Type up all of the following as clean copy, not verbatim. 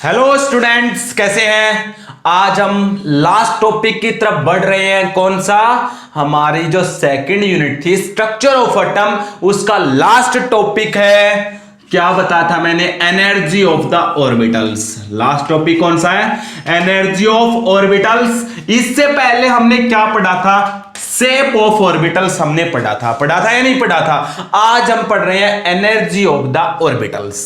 Hello students, कैसे हैं। आज हम लास्ट टॉपिक की तरफ बढ़ रहे हैं। कौन सा? हमारी जो सेकंड यूनिट थी स्ट्रक्चर ऑफ एटम, उसका लास्ट टॉपिक है। क्या बताया था मैंने? Energy of the orbitals. Last topic कौन सा है? Energy of orbitals. इससे पहले हमने क्या पढ़ा था? शेप ऑफ ऑर्बिटल्स हमने पढ़ा था या नहीं पढ़ा था? आज हम पढ़ रहे हैं एनर्जी ऑफ द ऑर्बिटल्स।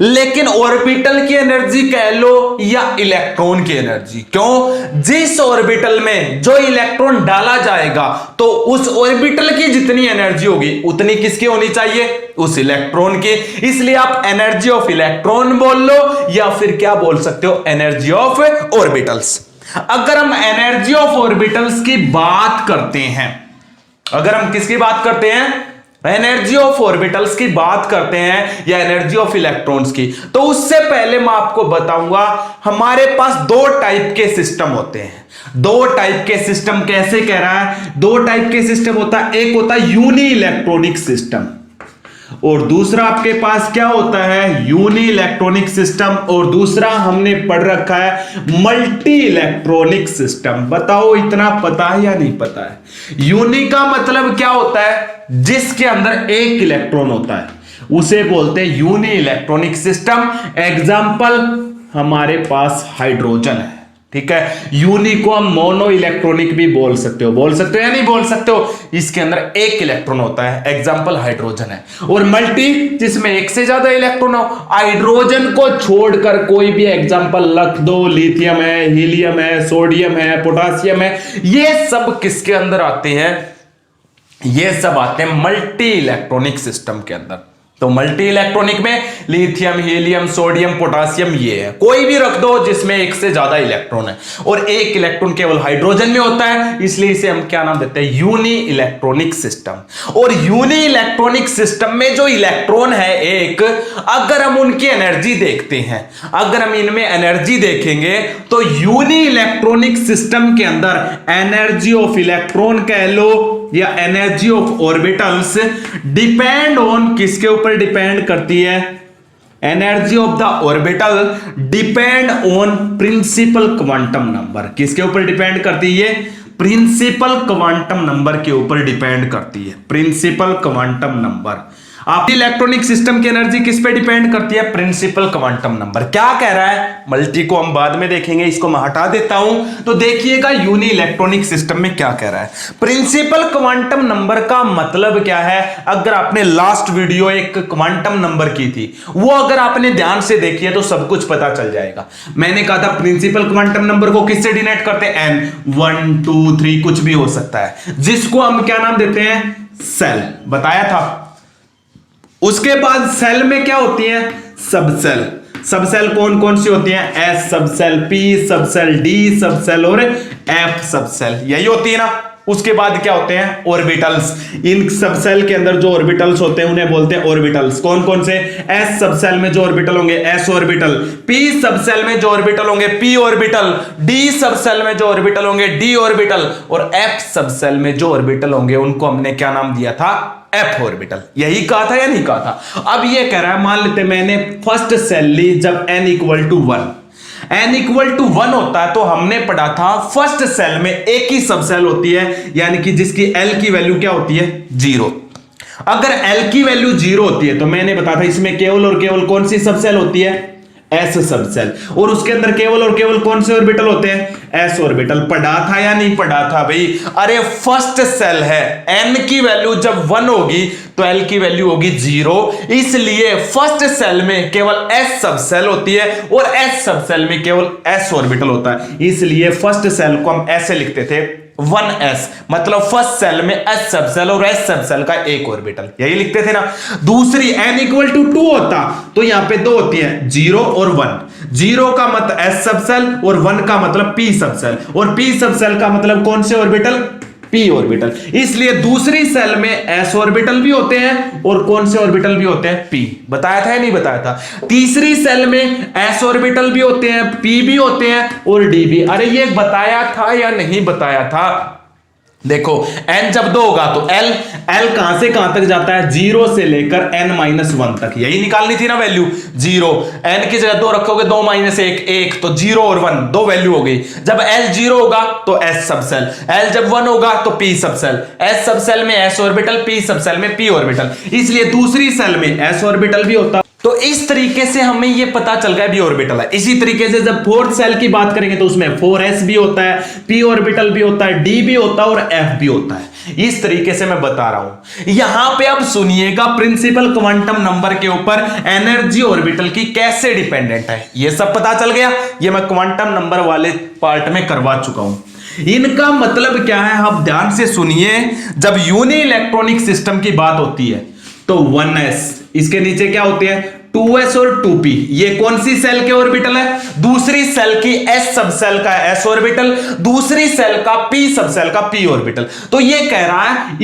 लेकिन ऑर्बिटल की एनर्जी कह लो या इलेक्ट्रॉन की एनर्जी, क्यों? जिस ऑर्बिटल में जो इलेक्ट्रॉन डाला जाएगा तो उस ऑर्बिटल की जितनी एनर्जी होगी उतनी किसकी होनी चाहिए? उस इलेक्ट्रॉन की। इसलिए आप एनर्जी ऑफ इलेक्ट्रॉन बोल लो या फिर क्या बोल सकते हो? Energy of orbitals. अगर हम एनर्जी ऑफ ऑर्बिटल्स की बात करते हैं, अगर हम किसकी बात करते हैं? एनर्जी ऑफ ऑर्बिटल्स की बात करते हैं या एनर्जी ऑफ इलेक्ट्रॉन्स की, तो उससे पहले मैं आपको बताऊंगा हमारे पास दो टाइप के सिस्टम होते हैं। दो टाइप के सिस्टम कैसे कह रहा है? दो टाइप के सिस्टम होता है, एक होता है यूनी इलेक्ट्रॉनिक सिस्टम और दूसरा आपके पास क्या होता है? Uni electronic system. और दूसरा हमने पढ़ रखा है मल्टी इलेक्ट्रॉनिक सिस्टम। बताओ इतना पता है या नहीं पता है? यूनी का मतलब क्या होता है? जिसके अंदर एक इलेक्ट्रॉन होता है उसे बोलते हैं यूनी इलेक्ट्रॉनिक सिस्टम। एग्जाम्पल हमारे पास हाइड्रोजन है, ठीक है। यूनी को हम मोनो इलेक्ट्रॉनिक भी बोल सकते हो या नहीं बोल सकते हो? इसके अंदर एक इलेक्ट्रॉन होता है, एग्जांपल हाइड्रोजन है। और मल्टी जिसमें एक से ज्यादा इलेक्ट्रॉन हो। हाइड्रोजन को छोड़कर कोई भी एग्जांपल रख दो, लिथियम है, हीलियम है, सोडियम है, पोटासियम है, ये सब किसके अंदर आते हैं? ये सब आते हैं मल्टी इलेक्ट्रॉनिक सिस्टम के अंदर। तो मल्टी इलेक्ट्रॉनिक में लिथियम, हीलियम, सोडियम, पोटासियम ये है। कोई भी रख दो जिसमें एक से ज्यादा इलेक्ट्रॉन है और एक इलेक्ट्रॉन केवल हाइड्रोजन में होता है, इसलिए इसे हम क्या नाम देते हैं? Uni electronic system. और यूनी इलेक्ट्रॉनिक सिस्टम में जो इलेक्ट्रॉन है एक, अगर हम उनकी एनर्जी देखते हैं, अगर हम इनमें एनर्जी देखेंगे तो यूनी इलेक्ट्रॉनिक सिस्टम के अंदर एनर्जी ऑफ इलेक्ट्रॉन कह लो या energy of orbitals depend on किसके ऊपर डिपेंड करती है? Energy of the orbital depend on principal quantum number. किसके ऊपर डिपेंड करती है? प्रिंसिपल क्वांटम नंबर के ऊपर डिपेंड करती है। Principal quantum number. आप इलेक्ट्रॉनिक सिस्टम की एनर्जी किस पे डिपेंड करती है? Principal quantum number. क्या कह रहा है? मल्टी को हम बाद में देखेंगे, इसको मैं हटा देता हूं। तो देखिएगा यूनी इलेक्ट्रॉनिक सिस्टम में क्या कह रहा है। प्रिंसिपल क्वांटम नंबर का मतलब क्या है? अगर आपने लास्ट वीडियो एक क्वांटम नंबर की थी, वो अगर आपने ध्यान से देखी है तो सब कुछ पता चल जाएगा। मैंने कहा था प्रिंसिपल क्वांटम नंबर को किससे डिनोट करते हैं? n, 1, 2, 3 कुछ भी हो सकता है, जिसको हम क्या नाम देते हैं? सेल। बताया था। उसके बाद सेल में क्या होती है? सब सेल। सब सेल कौन कौन सी होती हैं? एस सब सेल, पी सब सेल, डी सब सेल और एफ सब सेल, यही होती है ना। उसके बाद क्या होते हैं? ऑर्बिटल्स। इन सब सेल के अंदर जो ऑर्बिटल्स होते हैं उन्हें बोलते हैं ऑर्बिटल्स। कौन कौन से? एस सब सेल में जो ऑर्बिटल होंगे एस ऑर्बिटल, पी सब सेल में जो ऑर्बिटल होंगे पी ऑर्बिटल, डी सब सेल में जो ऑर्बिटल होंगे डी ऑर्बिटल और एफ सब सेल में जो ऑर्बिटल होंगे उनको हमने क्या नाम दिया था? F orbital. यही कहा था या नहीं कहा था? अब ये कह रहा है, मान लेते मैंने फर्स्ट सेल ली जब n equal to 1, n equal to 1 होता है तो हमने पढ़ा था फर्स्ट सेल में एक ही सब सेल होती है, यानी कि जिसकी L की वैल्यू क्या होती है? 0। अगर L की वैल्यू 0 होती है तो मैंने बताया था इसमें केवल और केवल कौन सी सब सेल होती है? एस सब सेल। और उसके अंदर केवल और केवल कौन से ऑर्बिटल होते हैं? S orbital. पढ़ा था या नहीं पढ़ा था भाई? अरे फर्स्ट सेल है, n की वैल्यू जब 1 होगी तो L की वैल्यू होगी 0, इसलिए फर्स्ट सेल में केवल S सब सेल होती है और S सब सेल में केवल S ऑर्बिटल होता है, इसलिए फर्स्ट सेल को हम ऐसे लिखते थे 1s, मतलब फर्स्ट सेल में S सब सेल और S सब सेल का एक ऑर्बिटल, यही लिखते थे ना। दूसरी n इक्वल टू 2 होता तो यहां पे दो होती है, 0 और 1। 0 का मतलब S सब सेल और 1 का मतलब P सब सेल, और P सब सेल का मतलब कौन से ऑर्बिटल? P orbital. इसलिए दूसरी सेल में S ऑर्बिटल भी होते हैं और कौन से ऑर्बिटल भी होते हैं? P। बताया था या नहीं बताया था? तीसरी सेल में S ऑर्बिटल भी होते हैं, P भी होते हैं और D भी। अरे ये बताया था या नहीं बताया था? देखो n जब 2 होगा तो l कहां से कहां तक जाता है, 0 से लेकर n-1 तक, यही निकालनी थी ना वैल्यू। 0 n की जगह 2 रखोगे, 2 - 1 1, तो 0 और 1 दो वैल्यू हो गई। जब l 0 होगा तो s सब सेल, l जब 1 होगा तो p सब सेल, s सब सेल में s ऑर्बिटल, p सब सेल में p ऑर्बिटल, इसलिए दूसरी सेल में s ऑर्बिटल भी होता। तो इस तरीके से हमें ये पता चल गया b ऑर्बिटल है। इसी तरीके से जब फोर्थ सेल की बात करेंगे तो उसमें 4s भी होता है, p ऑर्बिटल भी होता है, d भी होता है और f भी होता है। इस तरीके से मैं बता रहा हूं। यहां पे अब सुनिएगा प्रिंसिपल क्वांटम नंबर के ऊपर एनर्जी ऑर्बिटल की कैसे डिपेंडेंट है, ये सब पता चल गया। ये मैं क्वांटम नंबर वाले पार्ट में करवा चुका हूं। इनका मतलब क्या है, आप ध्यान से सुनिए। जब यूनि इलेक्ट्रॉनिक सिस्टम की बात होती है तो 1s, इसके नीचे क्या होते हैं 2s और 2p, ये कौन सी सेल के ऑर्बिटल है, दूसरी सेल की s सब सेल का s ऑर्बिटल, दूसरी सेल का p सब सेल का p ऑर्बिटल। तो ये कह रहा है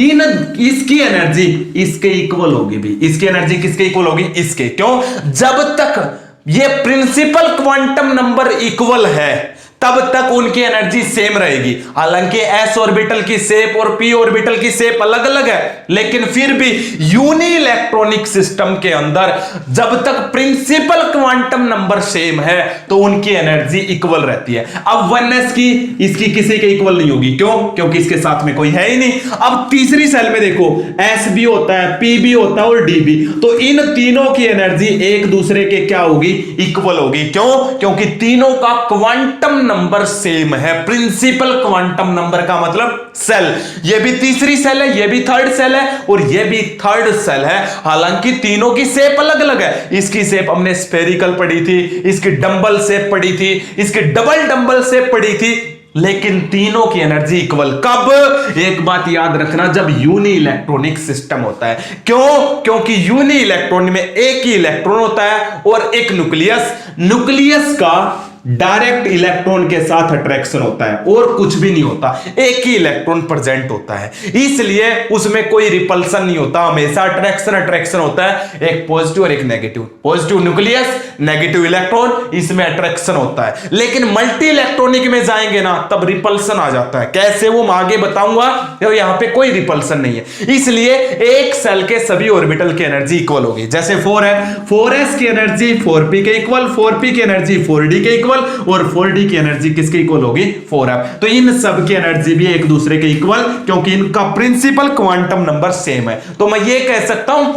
इसकी एनर्जी इसके इक्वल होगी भी, इसकी एनर्जी किसके इक्वल होगी, इसके। क्यों, जब तक ये प्रिंसिपल क्वांटम नंबर इक्वल है तब तक उनकी एनर्जी सेम रहेगी। हालांकि s ऑर्बिटल की शेप और p ऑर्बिटल की शेप अलग अलग है, लेकिन फिर भी यूनि इलेक्ट्रॉनिक सिस्टम के अंदर जब तक प्रिंसिपल क्वांटम नंबर सेम है तो उनकी एनर्जी इक्वल रहती है। अब 1s की इसकी किसी के इक्वल नहीं होगी, क्यों, क्योंकि इसके साथ में कोई है ही नहीं। अब तीसरी सेल में देखो s भी होता है, p भी होता है और d भी, तो इन तीनों की एनर्जी एक दूसरे के क्या होगी, इक्वल होगी। क्यों, क्योंकि तीनों का क्वांटम नंबर सेम है। प्रिंसिपल क्वांटम नंबर का मतलब सेल, ये भी तीसरी सेल है, ये भी थर्ड सेल है और ये भी थर्ड सेल है। हालांकि तीनों की शेप अलग अलग है। इसकी शेप हमने स्फेरिकल पढ़ी थी, इसकी डंबल शेप पढ़ी थी, इसकी डबल डंबल शेप पढ़ी थी, लेकिन तीनों की एनर्जी इक्वल। कब, एक बात याद रखना, जब यूनि इलेक्ट्रॉनिक सिस्टम होता है। क्यों, क्योंकि यूनि इलेक्ट्रॉन में एक ही इलेक्ट्रॉन होता है और एक न्यूक्लियस का डायरेक्ट इलेक्ट्रॉन के साथ अट्रैक्शन होता है और कुछ भी नहीं होता, एक ही इलेक्ट्रॉन प्रेजेंट होता है, इसलिए उसमें कोई रिपल्सन नहीं होता, हमेशा अट्रैक्शन होता है, एक पॉजिटिव और एक negative. Positive nucleus, negative electron, इसमें अट्रैक्शन होता है। लेकिन मल्टी इलेक्ट्रॉनिक में जाएंगे ना तब रिपल्सन आ जाता है। कैसे, वो मैं आगे बताऊंगा। तो यहां पे कोई रिपल्सन नहीं है, इसलिए एक सेल के सभी ऑर्बिटल की एनर्जी इक्वल होगी। जैसे 4 है, 4s की एनर्जी 4p के इक्वल, 4p की एनर्जी 4d के इक्वल और 4d की एनर्जी किसके इक्वल होगी, 4f। तो इन सब की एनर्जी भी एक दूसरे के इक्वल, क्योंकि इनका प्रिंसिपल क्वांटम नंबर सेम है। तो मैं ये कह सकता हूं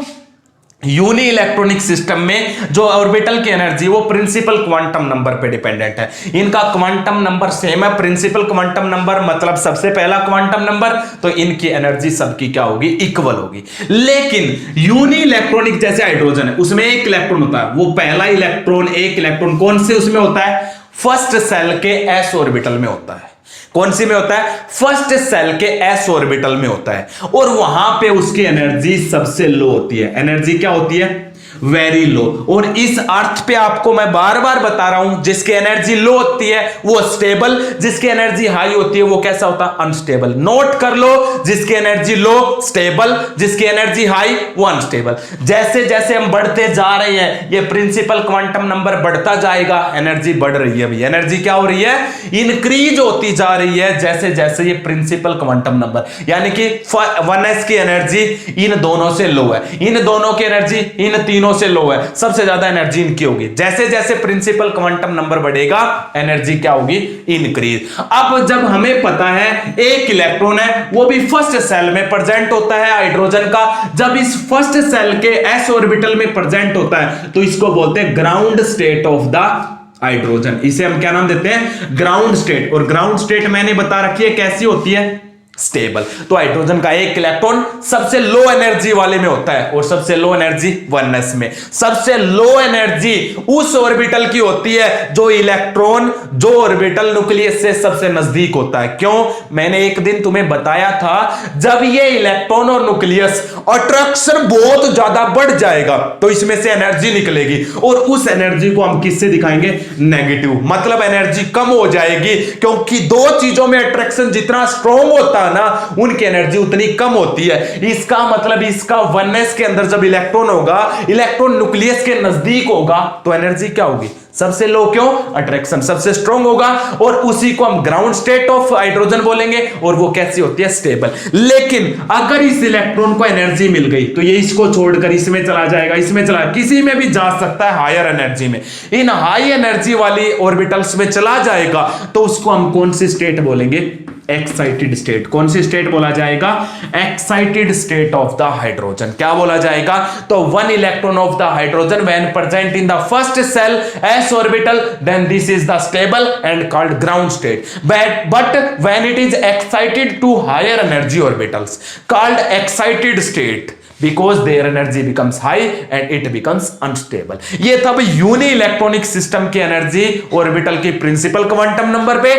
यूनि इलेक्ट्रॉनिक सिस्टम में जो ऑर्बिटल की एनर्जी वो प्रिंसिपल क्वांटम नंबर पे डिपेंडेंट है। इनका क्वांटम नंबर सेम है, प्रिंसिपल क्वांटम नंबर मतलब सबसे पहला क्वांटम नंबर, तो इनकी एनर्जी सबकी क्या होगी, इक्वल होगी। लेकिन यूनि इलेक्ट्रॉनिक जैसे हाइड्रोजन है, उसमें एक इलेक्ट्रॉन होता है, वो पहला इलेक्ट्रॉन एक इलेक्ट्रॉन कौन से उसमें होता है, फर्स्ट सेल के s ऑर्बिटल में होता है। कौन सी में होता है, फर्स्ट सेल के s ऑर्बिटल में होता है, और वहां पे उसकी एनर्जी सबसे लो होती है। एनर्जी क्या होती है, वेरी लो। और इस अर्थ पे आपको मैं बार बार बता रहा हूं, जिसकी एनर्जी लो होती है वो स्टेबल, जिसकी एनर्जी हाई होती है वो कैसा होता है, अनस्टेबल। नोट कर लो, जिसकी एनर्जी लो स्टेबल, जिसकी एनर्जी हाई वो अनस्टेबल। जैसे जैसे हम बढ़ते जा रहे हैं ये प्रिंसिपल क्वांटम नंबर बढ़ता जाएगा, एनर्जी बढ़ रही है। अभी एनर्जी क्या हो रही है, इंक्रीज होती जा रही है जैसे जैसे ये प्रिंसिपल क्वांटम नंबर, यानी कि 1s की एनर्जी इन दोनों से लो है, इन दोनों की एनर्जी इन तीनों से लो है, सबसे ज्यादा एनर्जी इनकी होगी। जैसे जैसे प्रिंसिपल क्वांटम नंबर बढ़ेगा एनर्जी क्या होगी, इंक्रीज। अब जब हमें पता है एक इलेक्ट्रॉन है वो भी फर्स्ट सेल में प्रेजेंट होता है हाइड्रोजन का, जब इस फर्स्ट सेल के s ऑर्बिटल में प्रेजेंट होता है तो इसको बोलते हैं ground state of the hydrogen. इसे हम क्या नाम देते हैं, ग्राउंड स्टेट। और ग्राउंड स्टेट मैंने बता रखी है कैसी होती है, स्टेबल। तो हाइड्रोजन का एक इलेक्ट्रॉन सबसे लो एनर्जी वाले में होता है और सबसे लो एनर्जी 1s में। सबसे लो एनर्जी उस ऑर्बिटल की होती है जो इलेक्ट्रॉन जो ऑर्बिटल न्यूक्लियस से सबसे नजदीक होता है। क्यों, मैंने एक दिन तुम्हें बताया था, जब ये इलेक्ट्रॉन और न्यूक्लियस अट्रैक्शन बहुत ज्यादा बढ़ जाएगा तो इसमें से एनर्जी निकलेगी और उस एनर्जी को हम किससे दिखाएंगे, नेगेटिव। मतलब एनर्जी कम हो जाएगी, क्योंकि दो चीजों में अट्रैक्शन जितना स्ट्रॉन्ग होता होगा ना, उनकी एनर्जी उतनी कम होती है। इसका मतलब इसका 1s के अंदर जब इलेक्ट्रॉन होगा, इलेक्ट्रॉन न्यूक्लियस के नजदीक होगा, तो एनर्जी क्या होगी? सबसे लो। क्यों? अट्रैक्शन सबसे स्ट्रॉन्ग होगा, और उसी को हम ग्राउंड स्टेट ऑफ हाइड्रोजन बोलेंगे, और वो कैसी होती है? स्टेबल। लेकिन अगर इस इलेक्ट्रॉन को एनर्जी मिल गई तो ये इसको छोड़कर इसमें चला जाएगा, इसमें चला, किसी में भी जा सकता है हायर एनर्जी में। इन हाई एनर्जी वाली ऑर्बिटल्स में चला जाएगा तो उसको हम कौन सी स्टेट बोलेंगे? Excited state. कौन सी स्टेट बोला जाएगा? Excited state of the hydrogen. क्या बोला जाएगा? तो 1 electron of the hydrogen when present in the first shell s orbital, then this is the stable and called ground state. But when it is excited to higher energy orbitals, called excited state, because their energy becomes high and it becomes unstable. ये तब uni electronic system की energy orbital की principal quantum number पे,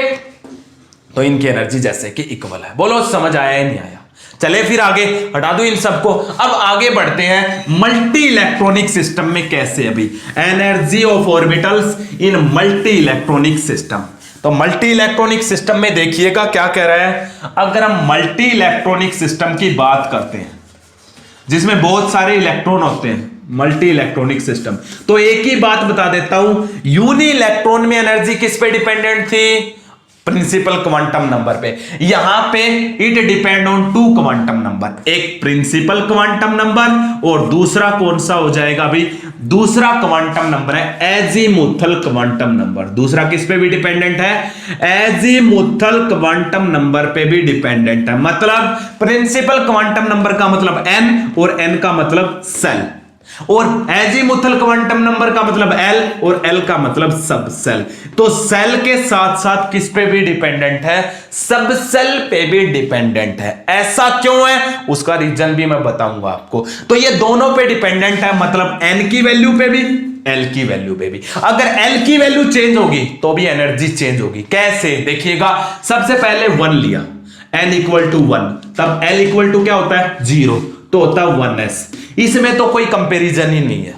तो इनकी energy जैसे कि equal है। बोलो समझ आया या नहीं आया? चले फिर आगे, हटा दो इन सबको। अब आगे बढ़ते हैं मल्टी इलेक्ट्रॉनिक सिस्टम में कैसे अभी energy of orbitals in multi electronic system. तो मल्टी इलेक्ट्रॉनिक सिस्टम में देखिएगा क्या कह रहा है। अगर हम मल्टी इलेक्ट्रॉनिक सिस्टम की बात करते हैं जिसमें बहुत सारे इलेक्ट्रॉन होते हैं, मल्टी इलेक्ट्रॉनिक सिस्टम, तो एक ही बात बता देता हूं, यूनि इलेक्ट्रॉन में एनर्जी किस पे डिपेंडेंट थी? प्रिंसिपल क्वांटम नंबर पे। यहां पे it depend on 2 quantum number, एक प्रिंसिपल क्वांटम नंबर और दूसरा कौन सा हो जाएगा भाई? दूसरा क्वांटम नंबर है एजीमुथल क्वांटम नंबर। दूसरा किस पे भी डिपेंडेंट है? एजीमुथल क्वांटम नंबर पे भी डिपेंडेंट है। मतलब प्रिंसिपल क्वांटम नंबर का मतलब n और n का मतलब सेल, और एजीमुथल क्वांटम नंबर का मतलब L और L का मतलब सब सेल। तो सेल के साथ साथ किस पे भी डिपेंडेंट है? सब सेल पे भी डिपेंडेंट है। ऐसा क्यों है उसका रीजन भी मैं बताऊंगा आपको। तो ये दोनों पे डिपेंडेंट है, मतलब N की वैल्यू पे भी, L की वैल्यू पे भी। अगर L की वैल्यू चेंज होगी तो भी एनर्जी चेंज होगी। कैसे? देखिएगा, सबसे पहले 1 लिया, N इक्वल टू 1, तब L इक्वल टू क्या होता है? 0, तो होता है 1s। इसमें तो कोई कंपैरिजन ही नहीं है,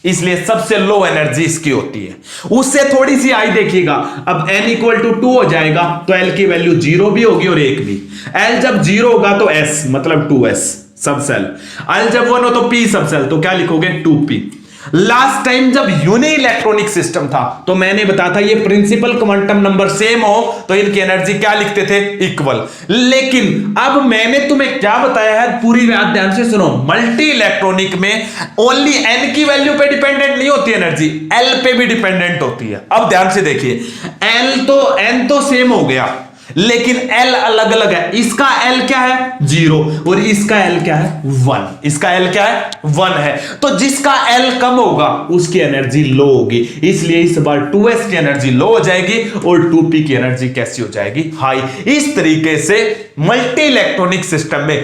इसलिए सबसे लो एनर्जी इसकी होती है। उससे थोड़ी सी आई देखिएगा, अब n इक्वल टू 2 हो जाएगा तो L की वैल्यू 0 भी होगी और 1 भी। L जब 0 होगा तो S मतलब 2s सब सेल, L जब 1 हो तो P सब सेल, तो क्या लिखोगे? 2p। लास्ट टाइम जब यूनि इलेक्ट्रॉनिक सिस्टम था तो मैंने बताया था ये प्रिंसिपल क्वांटम नंबर सेम हो तो इनकी एनर्जी क्या लिखते थे? इक्वल। लेकिन अब मैंने तुम्हें क्या बताया है, पूरी बात ध्यान से सुनो। मल्टी इलेक्ट्रॉनिक में ओनली n की वैल्यू पे डिपेंडेंट नहीं होती एनर्जी, L पे भी डिपेंडेंट होती है। अब ध्यान से देखिए, n तो सेम हो गया, लेकिन L अलग अलग है। इसका L क्या है? 0, और इसका L क्या है? 1। इसका L क्या है? 1 है। तो जिसका L कम होगा उसकी एनर्जी लो होगी, इसलिए इस बार 2s की एनर्जी लो हो जाएगी और 2p की एनर्जी कैसी हो जाएगी? हाई। इस तरीके से मल्टी इलेक्ट्रॉनिक सिस्टम में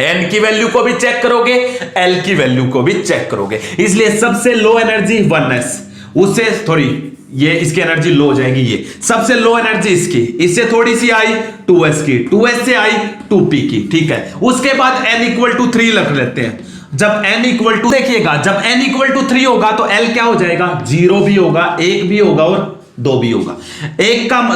n की वैल्यू को भी चेक करोगे, L की वैल्यू को भी चेक करोगे। इसलिए सबसे लो एनर्जी 1s, उससे थोड़ी ये इसकी एनर्जी लो हो जाएगी। ये सबसे लो एनर्जी इसकी, इससे थोड़ी सी आई 2s की, 2s से आई 2p की, ठीक है। उसके बाद n इक्वल टू 3 रख लेते हैं। जब n इक्वल टू, देखिएगा, जब n इक्वल टू 3 होगा तो L क्या हो जाएगा? 0 भी होगा, 1 भी होगा और 2 भी होगा।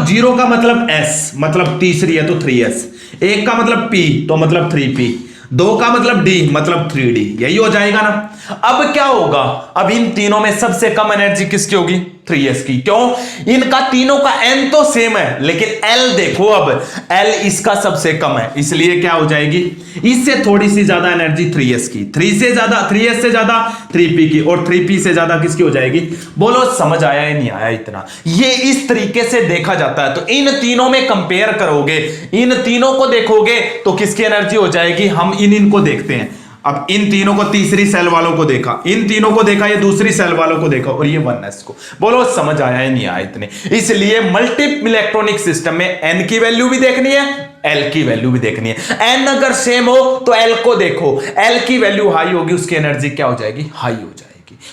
0 का मतलब s मतलब तीसरी है तो 3s, 1 का मतलब p तो मतलब 3p, 2 का मतलब d मतलब 3d, यही हो जाएगा ना। अब क्या होगा? अब इन तीनों में सबसे कम एनर्जी किसकी होगी? 3s की। क्यों? इनका तीनों का n तो सेम है, लेकिन L देखो, अब L इसका सबसे कम है, इसलिए क्या हो जाएगी? इससे थोड़ी सी ज्यादा एनर्जी 3s की, 3s से ज्यादा 3p की, और 3p से ज्यादा किसकी हो जाएगी? बोलो समझ आया या नहीं आया? इतना ये इस तरीके से देखा जाता है। तो इन तीनों में कंपेयर करोगे, इन तीनों को देखोगे तो किसकी एनर्जी हो जाएगी? हम इनको देखते हैं। अब इन तीनों को, तीसरी सेल वालों को देखा, इन तीनों को देखा, ये दूसरी सेल वालों को देखा, और ये 1s को। बोलो समझ आया या नहीं आया? इतने। इसलिए मल्टी इलेक्ट्रॉनिक सिस्टम में n की वैल्यू भी देखनी है, L की वैल्यू भी देखनी है। n अगर सेम हो तो L को देखो, L की वैल्यू हाई होगी, उसकी एनर्जी क्या हो जाएगी? हाई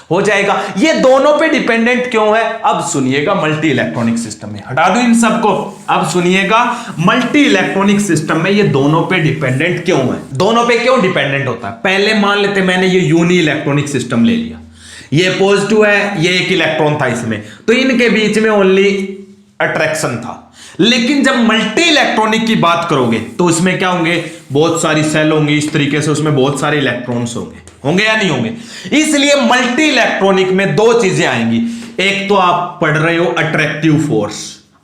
हो जाएगा। ये दोनों पे डिपेंडेंट क्यों है? अब सुनिएगा मल्टी इलेक्ट्रॉनिक सिस्टम में, हटा दो इन सबको। अब सुनिएगा मल्टी इलेक्ट्रॉनिक सिस्टम में ये दोनों पे डिपेंडेंट क्यों है? दोनों पे क्यों डिपेंडेंट होता है? पहले मान लेते मैंने ये यूनि इलेक्ट्रॉनिक सिस्टम ले लिया, ये पॉजिटिव है, ये एक इलेक्ट्रॉन था इसमें, तो इनके बीच में ओनली अट्रैक्शन था। लेकिन जब मल्टी इलेक्ट्रॉनिक की बात करोगे तो इसमें क्या होंगे, बहुत सारी सेल होंगी, इस तरीके से उसमें बहुत सारे इलेक्ट्रॉन्स होंगे, होंगे या नहीं होंगे। इसलिए मल्टी इलेक्ट्रॉनिक में दो चीजें आएंगी, एक तो आप पढ़ रहे हो अट्रैक्टिव फोर्स,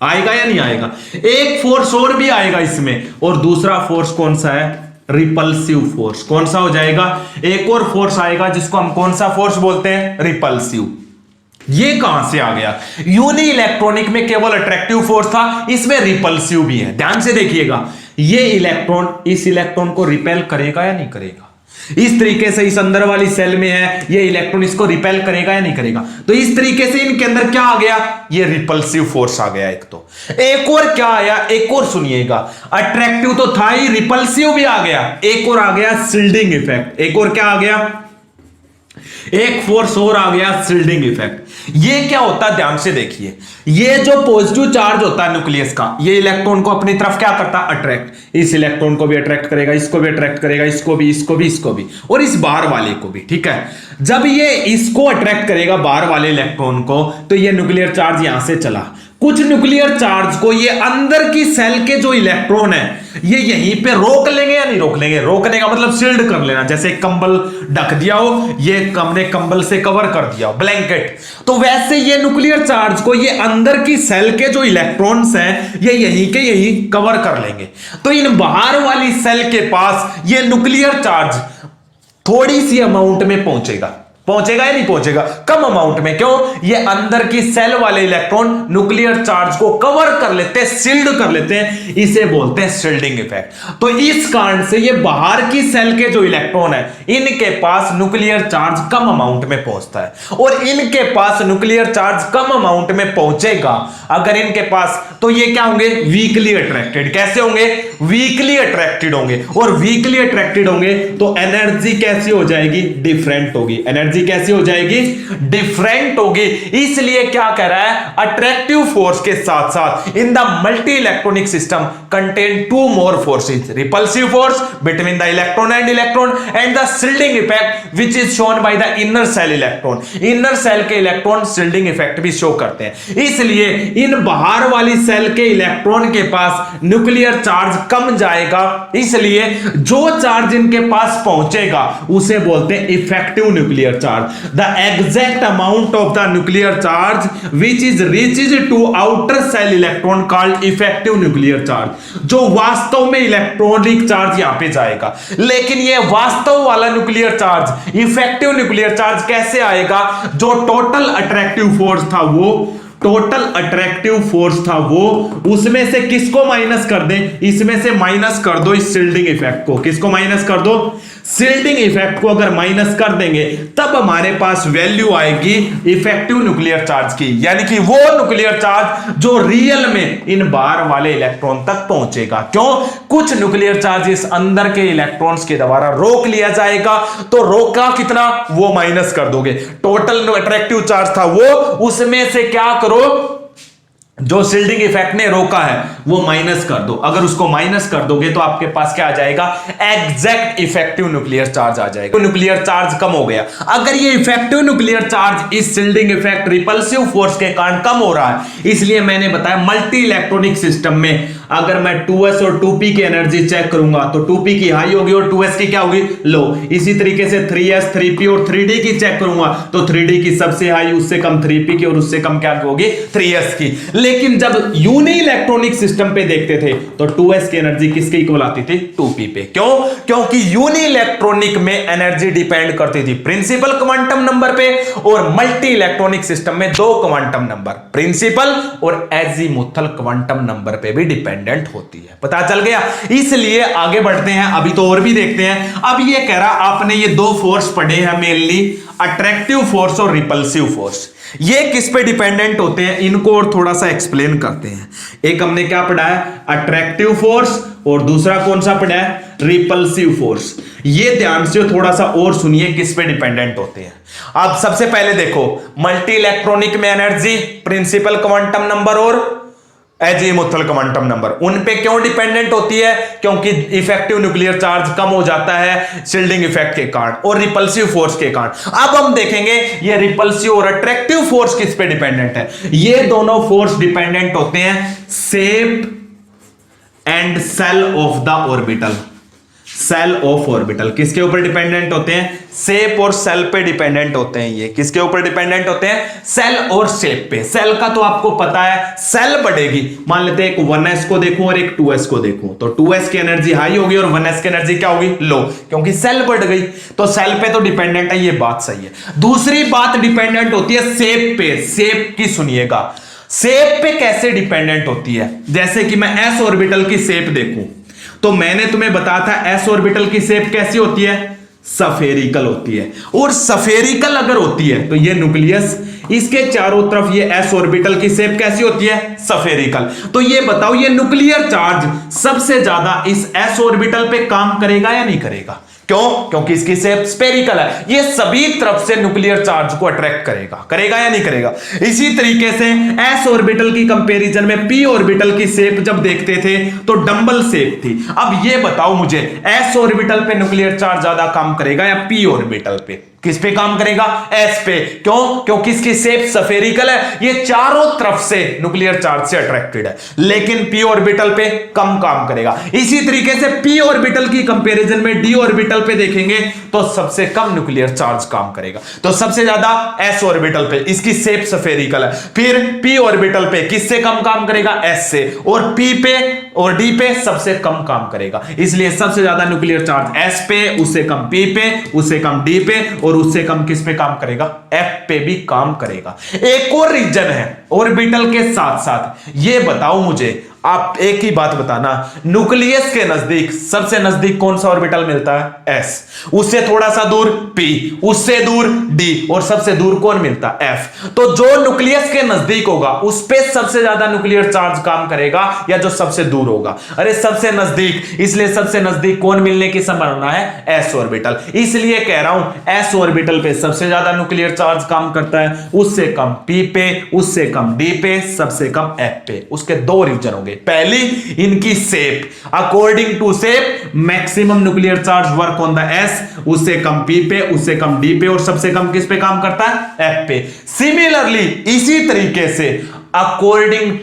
आएगा या नहीं आएगा, एक फोर्स और भी आएगा इसमें, और दूसरा फोर्स कौन सा है, रिपल्सिव फोर्स। कौन सा हो जाएगा, एक और फोर्स आएगा जिसको हम कौन सा फोर्स बोलते हैं, रिपल्सिव। ये कहां से आ गया, यूनि इलेक्ट्रॉनिक में केवल अट्रैक्टिव फोर्स था, इसमें रिपल्सिव भी है। ध्यान से देखिएगा, ये इलेक्ट्रॉन इस इलेक्ट्रॉन को रिपेल करेगा या नहीं करेगा, इस तरीके से इस अंदर वाली सेल में है, ये इलेक्ट्रॉन इसको रिपेल करेगा या नहीं करेगा, तो इस तरीके से इनके अंदर क्या आ गया, ये रिपल्सिव फोर्स आ गया। एक तो एक और क्या आया, एक और सुनिएगा, अट्रैक्टिव तो था ही, रिपल्सिव भी आ गया, एक और आ गया शिल्डिंग इफेक्ट। एक और क्या आ गया, एक फोर्स और आ गया, शिल्डिंग इफेक्ट। ये क्या होता है, ध्यान से देखिए, ये जो पॉजिटिव चार्ज होता है न्यूक्लियस का, ये इलेक्ट्रॉन को अपनी तरफ क्या करता है, अट्रैक्ट, इस इलेक्ट्रॉन को भी अट्रैक्ट करेगा, इसको भी अट्रैक्ट करेगा, इसको भी, इसको भी, इसको भी, और इस बाहर वाले को भी, ठीक है। जब ये इसको अट्रैक्ट करेगा बाहर वाले इलेक्ट्रॉन को, तो ये न्यूक्लियर चार्ज यहां से चला, कुछ न्यूक्लियर चार्ज को ये अंदर की सेल के जो इलेक्ट्रॉन है ये यहीं पे रोक लेंगे या नहीं रोक लेंगे, रोकने का मतलब शील्ड कर लेना, जैसे कंबल ढक दिया हो, ये हमने कंबल से कवर कर दिया हो, ब्लैंकेट, तो वैसे ये न्यूक्लियर चार्ज को ये अंदर की सेल के जो इलेक्ट्रॉन्स हैं ये यहीं के यहीं कवर कर लेंगे। तो इन बाहर वाली सेल के पास ये न्यूक्लियर चार्ज थोड़ी सी अमाउंट में पहुंचेगा, पहुंचेगा या नहीं पहुंचेगा, कम अमाउंट में। क्यों, ये अंदर की सेल वाले इलेक्ट्रॉन न्यूक्लियर चार्ज को कवर कर लेते हैं, शील्ड कर लेते हैं, इसे बोलते हैं शील्डिंग इफेक्ट। तो इस कारण से ये बाहर की सेल के जो इलेक्ट्रॉन है इनके पास न्यूक्लियर चार्ज कम अमाउंट में पहुंचता है, और इनके पास न्यूक्लियर चार्ज कम अमाउंट में पहुंचेगा अगर इनके पास, तो ये क्या होंगे, वीकली अट्रैक्टेड। कैसे होंगे, वीकली अट्रैक्टेड होंगे, और वीकली अट्रैक्टेड होंगे तो एनर्जी कैसी हो जाएगी, डिफरेंट होगी, एनर्जी कैसी हो जाएगी, डिफरेंट होगी। इसलिए क्या कह रहा है, अट्रैक्टिव फोर्स के साथ साथ in the multi electronic system contain two more forces, repulsive force between the electron and the shielding effect which is shown by the inner shell electron. Inner shell के इलेक्ट्रॉन शील्डिंग इफेक्ट भी show करते हैं। इसलिए इन बाहर वाली cell के electron के पास nuclear charge कम जाएगा, इसलिए जो चार्ज इनके पास पहुंचेगा उसे बोलते हैं effective nuclear charge. The exact amount of the nuclear charge which is reaches to outer cell electron called effective nuclear charge, जो वास्तव में इलेक्ट्रॉनिक चार्ज यहां पे जाएगा। लेकिन ये वास्तव वाला nuclear charge, effective nuclear charge कैसे आएगा, जो टोटल अट्रैक्टिव फोर्स था वो उसमें से किसको माइनस कर दें, इसमें से माइनस कर दो इस शील्डिंग इफेक्ट को। किसको माइनस कर दो, शील्डिंग इफेक्ट को अगर माइनस कर देंगे तब हमारे पास वैल्यू आएगी इफेक्टिव न्यूक्लियर चार्ज की, यानी कि वो न्यूक्लियर चार्ज जो रियल में इन बाहर वाले इलेक्ट्रॉन तक पहुंचेगा। क्यों, कुछ न्यूक्लियर चार्ज इस अंदर के इलेक्ट्रॉन्स के द्वारा रोक लिया जाएगा, तो रोका कितना, वो माइनस कर दोगे। टोटल अट्रैक्टिव चार्ज था वो, उसमें से क्या करो, जो शील्डिंग इफेक्ट ने रोका है वो माइनस कर दो। अगर उसको माइनस कर दोगे तो आपके पास क्या आ जाएगा, एग्जैक्ट इफेक्टिव न्यूक्लियर चार्ज आ जाएगा। न्यूक्लियर चार्ज कम हो गया। अगर ये इफेक्टिव न्यूक्लियर चार्ज इस शील्डिंग इफेक्ट रिपल्सिव फोर्स के कारण कम हो रहा है, इसलिए मैंने बताया मल्टी इलेक्ट्रॉनिक सिस्टम में अगर मैं 2s और 2p की एनर्जी चेक करूंगा तो 2p की हाई होगी और 2s की क्या होगी, लो। इसी तरीके से 3s 3p और 3d की चेक करूंगा तो 3d की सबसे हाई, उससे कम 3p की, और उससे कम क्या होगी, 3s की। लेकिन जब यूनि इलेक्ट्रॉनिक सिस्टम पे देखते थे तो 2s की एनर्जी किसके इक्वल आती थी, 2p पे। क्यों, क्योंकि यूनि इलेक्ट्रॉनिक में एनर्जी डिपेंड करती थी प्रिंसिपल क्वांटम नंबर पे, और मल्टी इलेक्ट्रॉनिक सिस्टम में दो क्वांटम नंबर, प्रिंसिपल और एजीमुथल क्वांटम नंबर पे भी डिपेंडेंट होती है। पता चल गया। इसलिए आगे बढ़ते हैं, अभी तो और भी देखते हैं। अब ये कह रहा आपने ये दो फोर्स पढ़े हैं मेनली, अट्रैक्टिव फोर्स और रिपल्सिव फोर्स। ये किस पे डिपेंडेंट होते हैं, इनको और थोड़ा सा एक्सप्लेन करते हैं। एक हमने क्या पढ़ा है, अट्रैक्टिव फोर्स, और दूसरा कौन सा पढ़ा है, रिपल्सिव फोर्स। ये ध्यान से थोड़ा सा और सुनिए किस पे डिपेंडेंट होते हैं। अब सबसे पहले देखो, मल्टी इलेक्ट्रॉनिक में एनर्जी, प्रिंसिपल क्वांटम नंबर और एजीमुथल क्वांटम नंबर। उन पे क्यों डिपेंडेंट होती है? क्योंकि इफेक्टिव न्यूक्लियर चार्ज कम हो जाता है शील्डिंग इफेक्ट के कारण और रिपल्सिव फोर्स के कारण। अब हम देखेंगे ये रिपल्सिव और अट्रैक्टिव फोर्स किस पे डिपेंडेंट है। ये दोनों फोर्स डिपेंडेंट होते हैं shape and shell of the orbital. Shell of orbital किसके ऊपर डिपेंडेंट होते हैं? शेप और सेल पे डिपेंडेंट होते हैं। ये किसके ऊपर डिपेंडेंट होते हैं? सेल और शेप पे। सेल का तो आपको पता है, सेल बढ़ेगी। मान लेते हैं एक 1s को देखूं और एक 2s को देखूं, तो 2s की एनर्जी हाई होगी और 1s की एनर्जी क्या होगी? लो, क्योंकि सेल बढ़ गई। तो सेल पे तो डिपेंडेंट है, ये बात सही है। दूसरी बात डिपेंडेंट होती है शेप पे। शेप की सुनिएगा, शेप पे कैसे डिपेंडेंट होती है? जैसे कि मैं s ऑर्बिटल की शेप देखूं तो मैंने तुम्हें बताया था s ऑर्बिटल की शेप कैसी होती है? सफेरिकल होती है। और सफेरिकल अगर होती है तो ये न्यूक्लियस, इसके चारों तरफ ये s ऑर्बिटल की शेप कैसी होती है? सफेरिकल। तो ये बताओ ये न्यूक्लियर चार्ज सबसे ज्यादा इस s ऑर्बिटल पे काम करेगा या नहीं करेगा? क्यों? क्योंकि इसकी शेप स्फेरिकल है। ये सभी तरफ से न्यूक्लियर चार्ज को अट्रैक्ट करेगा। करेगा या नहीं करेगा? इसी तरीके से s ऑर्बिटल की कंपैरिजन में p ऑर्बिटल की शेप जब देखते थे तो डंबल शेप थी। अब ये बताओ मुझे s ऑर्बिटल पे न्यूक्लियर चार्ज ज्यादा काम करेगा या p ऑर्बिटल पे? किस पे काम करेगा? s पे। क्यों? क्योंकि इसकी शेप सफेरिकल है, ये चारों तरफ से न्यूक्लियर चार्ज से अट्रैक्टेड है। लेकिन p ऑर्बिटल पे कम काम करेगा। इसी तरीके से p ऑर्बिटल की कंपैरिजन में d ऑर्बिटल पे देखेंगे तो सबसे कम न्यूक्लियर चार्ज काम करेगा। तो सबसे ज्यादा s ऑर्बिटल पे, इसकी शेप सफेरिकल है। फिर p ऑर्बिटल पे किससे कम काम करेगा? s से। और p पे और d पे सबसे कम काम करेगा। इसलिए सबसे ज्यादा न्यूक्लियर चार्ज s पे, उससे कम p पे, उससे कम d पे और उससे कम किस पे काम करेगा? f पे भी काम करेगा। एक और रीजन है ऑर्बिटल के साथ साथ। ये बताओ मुझे, आप एक ही बात बताना, न्यूक्लियस के नजदीक सबसे नजदीक कौन सा ऑर्बिटल मिलता है? s। उससे थोड़ा सा दूर p, उससे दूर d और सबसे दूर कौन मिलता है? f। तो जो न्यूक्लियस के नजदीक होगा उस पे सबसे ज्यादा न्यूक्लियर चार्ज काम करेगा या जो सबसे दूर होगा? अरे सबसे नजदीक। इसलिए सबसे नजदीक कौन मिलने की संभावना है? s orbital. इसलिए कह रहा हूं s ऑर्बिटल पे सबसे ज्यादा न्यूक्लियर चार्ज काम करता है, उससे कम p पे, उससे कम d पे, सबसे कम f पे। उसके दो रीजन होंगे। पहली, इनकी shape. According to shape maximum nuclear charge work on the s, उससे कम p पे, उससे कम d पे और सबसे कम किस पे काम करता है? f पे। सिमिलरली इसी तरीके से according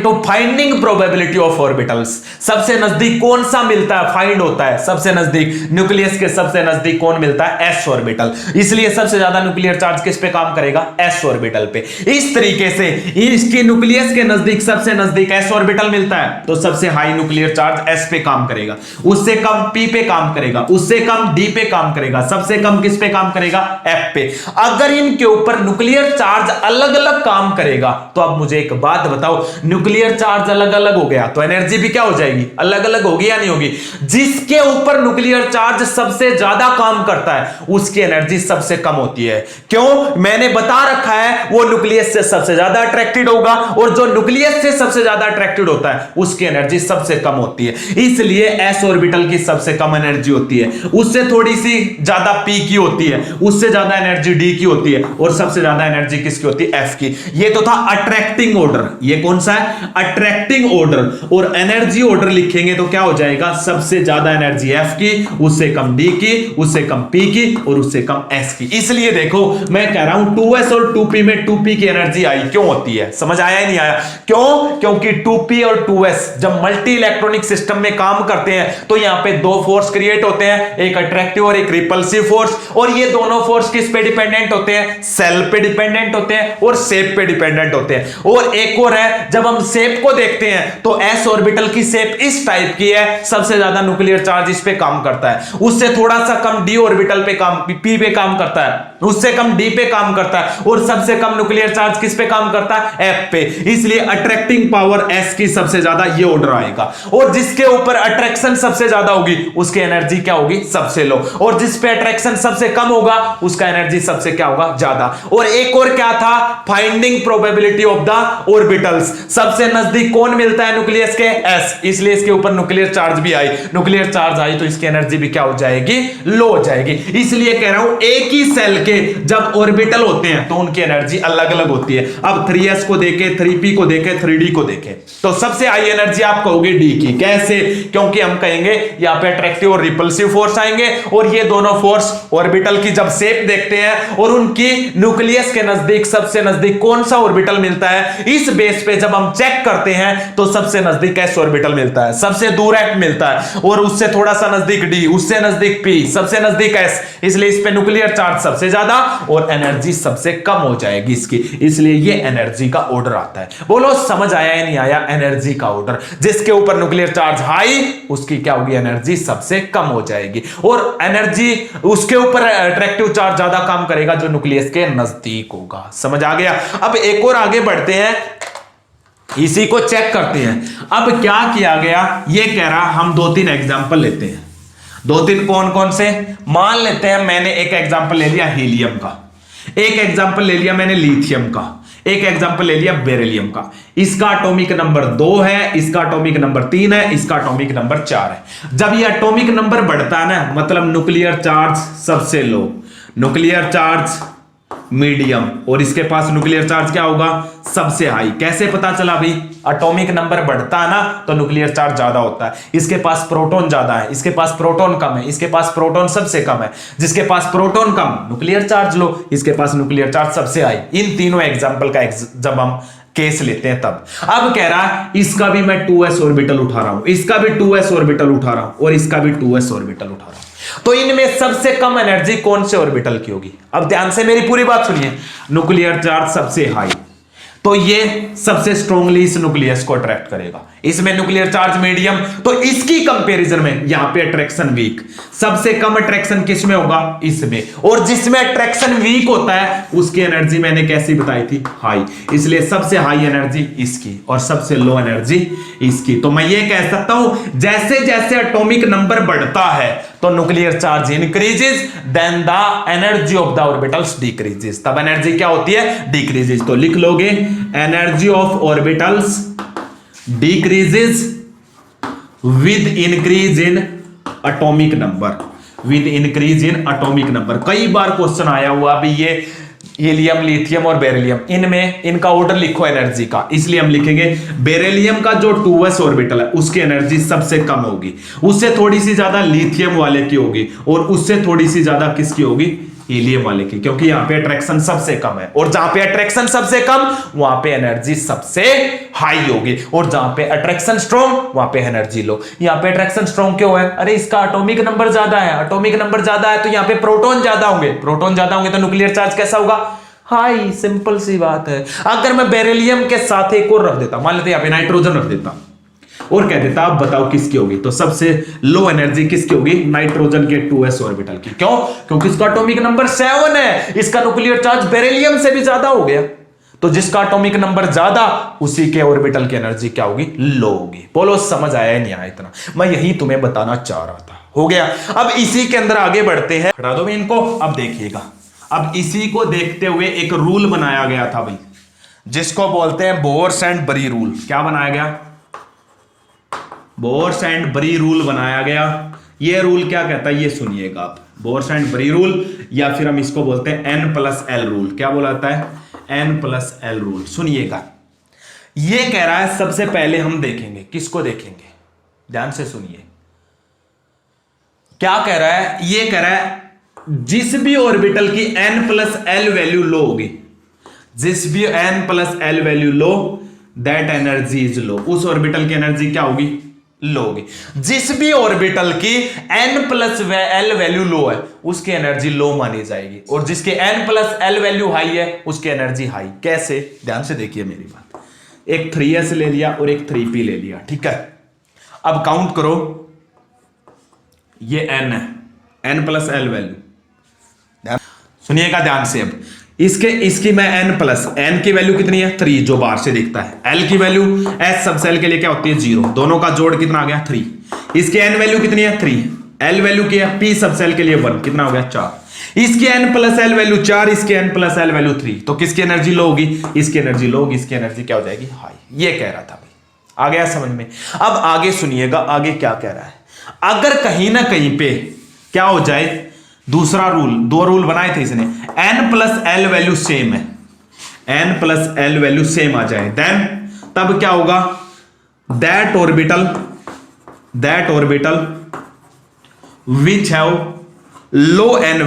to finding probability of orbitals, सबसे नजदीक कौन सा मिलता है? फाइंड होता है सबसे नजदीक, न्यूक्लियस के सबसे नजदीक कौन मिलता है? s orbital. इसलिए सबसे ज्यादा न्यूक्लियर चार्ज किस पे काम करेगा? s ऑर्बिटल पे। इस तरीके से इसके न्यूक्लियस के नजदीक सबसे नजदीक s ऑर्बिटल मिलता है तो सबसे हाई न्यूक्लियर चार्ज s पे काम करेगा, उससे कम p पे काम करेगा, उससे कम d पे काम करेगा, सबसे कम किस पे काम करेगा? f पे। अगर इनके ऊपर न्यूक्लियर चार्ज अलग अलग काम करेगा तो अब मुझे एक बात बताओ, न्यूक्लियर चार्ज अलग अलग हो गया तो एनर्जी भी क्या हो जाएगी? अलग अलग होगी या नहीं होगी? जिसके ऊपर न्यूक्लियर चार्ज सबसे ज्यादा काम करता है उसकी एनर्जी सबसे कम होती है। क्यों? मैंने बता रखा है वो न्यूक्लियस से सबसे ज्यादा अट्रैक्टेड होगा और जो न्यूक्लियस से सबसे ज्यादा अट्रैक्टेड होता है उसकी एनर्जी सबसे कम होती है। इसलिए s ऑर्बिटल की सबसे कम एनर्जी होती है, उससे थोड़ी सी ज्यादा p की होती है, उससे ज्यादा एनर्जी d की होती है और सबसे ज्यादा एनर्जी किसकी होती है? f की। ये तो था अट्रैक्टिंग ऑर्डर। ये कौन सा है? Attracting order. और एनर्जी ऑर्डर लिखेंगे तो क्या हो जाएगा? सबसे ज्यादा एनर्जी f की, उससे कम d की, उससे कम p की और उससे कम s की। इसलिए देखो मैं कह रहा हूं 2s और 2p में 2p की एनर्जी आई क्यों होती है? समझ आया या नहीं आया? क्यों? क्योंकि 2p और 2s जब मल्टी इलेक्ट्रॉनिक सिस्टम में काम करते हैं तो यहां पे दो फोर्स क्रिएट होते हैं, एक अट्रैक्टिव और एक रिपल्सिव फोर्स। और ये दोनों फोर्स किस पे डिपेंडेंट होते हैं? सेल पे डिपेंडेंट होते हैं और शेप पे डिपेंडेंट होते हैं। और एक और है, जब हम शेप को देखते हैं तो s ऑर्बिटल की शेप इस टाइप की है, सबसे ज्यादा न्यूक्लियर चार्ज इस पे काम करता है, उससे थोड़ा सा कम d ऑर्बिटल पे काम, p पे काम करता है, उससे कम d पे काम करता है और सबसे कम न्यूक्लियर चार्ज किस पे काम करता है? f पे। इसलिए अट्रैक्टिंग पावर s की सबसे ज्यादा ये ऑर्डर आएगा। और जिसके ऊपर अट्रैक्शन सबसे ज्यादा होगी उसकी एनर्जी क्या होगी? सबसे लो। और जिस पे अट्रैक्शन सबसे कम होगा उसका एनर्जी सबसे क्या होगा? ज्यादा। और एक और क्या था? Finding probability of the orbitals. सबसे नजदीक कौन मिलता है न्यूक्लियस के? s। इसलिए इसके ऊपर न्यूक्लियर चार्ज भी आई, न्यूक्लियर चार्ज आई तो इसकी एनर्जी भी क्या हो जाएगी? लो हो जाएगी। इसलिए कह रहा हूं एक ही सेल के के जब ऑर्बिटल होते हैं तो उनकी एनर्जी अलग अलग होती है। अब 3s को देखे, 3p को देखे, 3d को देखे तो सबसे हाई एनर्जी आप कहोगे d की। कैसे? क्योंकि हम कहेंगे यहाँ पे अट्रैक्टिव और रिपल्सिव फोर्स आएंगे और ये दोनों फोर्स ऑर्बिटल की जब शेप देखते हैं और उनकी न्यूक्लियस के नजदीक सबसे नजदीक कौन सा ऑर्बिटल मिलता है, इस बेस पे जब हम चेक करते हैं तो सबसे नजदीक s ऑर्बिटल मिलता है, सबसे दूर f मिलता है और उससे थोड़ा सा नजदीक d, उससे नजदीक p, सबसे नजदीक s। इसलिए इस पे न्यूक्लियर चार्ज सबसे ज्यादा और एनर्जी सबसे कम हो जाएगी इसकी, इसलिए ये एनर्जी का ऑर्डर आता है। बोलो समझ आया या नहीं आया? एनर्जी का ऑर्डर, जिसके ऊपर न्यूक्लियर चार्ज हाई उसकी क्या होगी, एनर्जी सबसे कम हो जाएगी और एनर्जी उसके ऊपर अट्रैक्टिव चार्ज ज्यादा काम करेगा जो न्यूक्लियस के नजदीक होगा। समझ आ गया? अब एक और आगे बढ़ते हैं, इसी को चेक करते हैं। अब क्या किया गया, ये कह रहा हम 2-3 एग्जांपल लेते हैं। 2-3 कौन कौन से? मान लेते हैं मैंने एक एग्जांपल ले लिया हीलियम का, एक एग्जांपल ले लिया मैंने लिथियम का, एक एग्जांपल ले लिया बेरिलियम का। इसका एटॉमिक नंबर 2 है, इसका एटॉमिक नंबर 3 है, इसका एटॉमिक नंबर 4 है। जब ये एटॉमिक नंबर बढ़ता है ना, मतलब न्यूक्लियर चार्ज सबसे लो, न्यूक्लियर चार्ज मीडियम और इसके पास न्यूक्लियर चार्ज क्या होगा, सबसे हाई। कैसे पता चला भाई? एटॉमिक नंबर बढ़ता है ना तो न्यूक्लियर चार्ज ज्यादा होता है। इसके पास प्रोटॉन ज्यादा है, इसके पास प्रोटॉन कम है, इसके पास प्रोटॉन सबसे कम है। जिसके पास प्रोटॉन कम, न्यूक्लियर चार्ज लो, इसके पास न्यूक्लियर चार्ज सबसे हाई। इन तीनों एग्जांपल का जब हम केस लेते हैं तब अब कह रहा है इसका भी मैं 2s ऑर्बिटल उठा रहा हूं, इसका भी 2s ऑर्बिटल उठा रहा हूं और इसका भी 2s ऑर्बिटल उठा रहा हूं, तो इनमें सबसे कम एनर्जी कौन से ऑर्बिटल की होगी? अब ध्यान से मेरी पूरी बात सुनिए। न्यूक्लियर चार्ज सबसे हाई तो ये सबसे स्ट्रांगली इस न्यूक्लियस को अट्रैक्ट करेगा। इसमें न्यूक्लियर चार्ज मीडियम तो इसकी कंपैरिजन में यहां पे अट्रैक्शन वीक। सबसे कम अट्रैक्शन किसमें होगा? इसमें। और जिसमें अट्रैक्शन वीक होता है उसकी एनर्जी मैंने कैसी बताई थी? हाई। इसलिए सबसे हाई एनर्जी इसकी और सबसे लो एनर्जी इसकी। तो मैं ये कह सकता हूं जैसे जैसे एटॉमिक नंबर बढ़ता है तो nuclear charge increases then the energy of the orbitals decreases. तब एनर्जी क्या होती है? डिक्रीजेस। तो लिख लोगे energy of orbitals decreases with increase in atomic number, with increase in atomic number. कई बार क्वेश्चन आया हुआ अभी ये हीलियम, लिथियम और बेरिलियम, इनमें इनका ऑर्डर लिखो एनर्जी का। इसलिए हम लिखेंगे बेरिलियम का जो 2s ऑर्बिटल है उसकी एनर्जी सबसे कम होगी, उससे थोड़ी सी ज्यादा लिथियम वाले की होगी और उससे थोड़ी सी ज्यादा किसकी होगी? हीलियम वाले की, क्योंकि यहां पे अट्रैक्शन सबसे कम है और जहां पे अट्रैक्शन सबसे कम वहां पे एनर्जी सबसे हाई होगी और जहां पे अट्रैक्शन स्ट्रॉन्ग वहां पे एनर्जी लो। यहां पे अट्रैक्शन स्ट्रॉन्ग क्यों है? अरे इसका एटॉमिक नंबर ज्यादा है, एटॉमिक नंबर ज्यादा है तो यहां पे प्रोटॉन ज्यादा होंगे, प्रोटॉन ज्यादा होंगे तो न्यूक्लियर चार्ज कैसा होगा? हाई। सिंपल सी बात है। अगर मैं बेरिलियम के साथ एक और रख देता, मान लेते यहां पे नाइट्रोजन रख देता और कह देता आप बताओ किसकी होगी, तो सबसे लो एनर्जी किसकी होगी? नाइट्रोजन के 2s ऑर्बिटल की। क्यों? क्योंकि इसका एटॉमिक नंबर 7 है, इसका न्यूक्लियर चार्ज बेरिलियम से भी ज्यादा हो गया। तो जिसका एटॉमिक नंबर ज्यादा उसी के ऑर्बिटल की एनर्जी क्या होगी? लो होगी। बोलो समझ आया नहीं आया? इतना मैं यही तुम्हें बताना चाह रहा था। हो गया। अब इसी के अंदर आगे बढ़ते हैं, हटा दो इनको। अब देखिएगा, अब इसी को देखते हुए एक रूल बनाया गया था भाई, जिसको बोलते हैं बोर्स एंड बरी रूल। क्या बनाया गया? बोर्स एंड बरी रूल बनाया गया। ये रूल क्या कहता है ये सुनिएगा आप। बोर्स एंड बरी रूल, या फिर हम इसको बोलते हैं N+L रूल। क्या बोलाता है? N+L rule. सुनिएगा, ये कह रहा है सबसे पहले हम देखेंगे, किसको देखेंगे? ध्यान से सुनिए क्या कह रहा है। ये कह रहा है जिस भी ऑर्बिटल की N+L वैल्यू लो होगी, जिस भी N+L value low, that energy is low. उस ऑर्बिटल की एनर्जी क्या होगी? लो होगी। जिस भी ऑर्बिटल की N+L वैल्यू लो है उसकी एनर्जी लो मानी जाएगी और जिसके N+L वैल्यू हाई है उसकी एनर्जी हाई। कैसे? ध्यान से देखिए मेरी बात। एक 3s ले लिया और एक 3p ले लिया, ठीक है। अब काउंट करो, ये n है, N+L वैल्यू। सुनिएगा ध्यान से। अब इसकी मैं n की वैल्यू कितनी है? 3, जो बाहर से दिखता है। l की वैल्यू s सब सेल के लिए क्या होती है? 0। दोनों का जोड़ कितना आ गया? 3। इसकी n वैल्यू कितनी है? 3। l वैल्यू की है p सब सेल के लिए 1, कितना हो गया? 4। इसकी N+L वैल्यू 4, इसकी N+L वैल्यू 3, तो किसकी एनर्जी लो होगी? इसकी एनर्जी लो होगी, इसकी एनर्जी क्या हो जाएगी? हाई। ये कह रहा था भाई, आ गया समझ में? अब आगे सुनिएगा, आगे क्या कह रहा है। अगर कहीं ना कहीं पे क्या हो जाए, दूसरा रूल, दो रूल बनाए थे इसने, n plus L value same है, n plus L value same आ जाए, देन तब क्या होगा, that orbital which have low n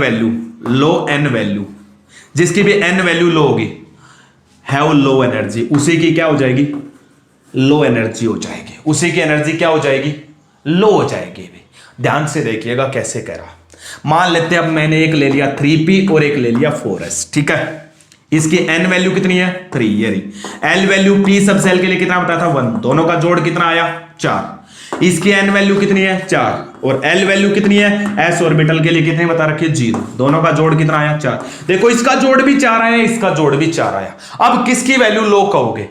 value, जिसकी भी n वैल्यू लो होगी, हैव लो एनर्जी, उसी की क्या हो जाएगी, लो एनर्जी हो जाएगी, उसी की एनर्जी क्या हो जाएगी, लो हो जाएगी। ध्यान से देखिएगा कैसे कह रहा, मान लेते हैं अब मैंने एक ले लिया 3p और एक ले लिया 4s, ठीक है, इसकी n वैल्यू कितनी है 3, ये रही, l वैल्यू p सब सेल के लिए कितना बताया था 1, दोनों का जोड़ कितना आया 4, इसकी n वैल्यू कितनी है 4 और l वैल्यू कितनी है s ऑर्बिटल के लिए कितनी बता रखी है 0, दोनों का जोड़ कितना आया 4, देखो इसका जोड़ भी 4 आया, इसका जोड़ भी 4 आया। अब किसकी वैल्यू लो कहोगे,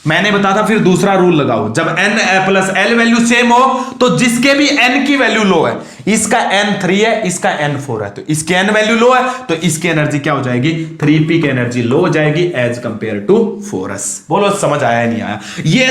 मैंने बताया था फिर दूसरा रूल लगाओ, जब n plus L value same हो तो जिसके भी n की वैल्यू लो है, इसका n 3 है, इसका n 4 है, तो इसकी n वैल्यू लो है तो इसकी एनर्जी क्या हो जाएगी, 3p की एनर्जी लो हो जाएगी एज कंपेयर टू 4s। बोलो समझ आया नहीं आया, ये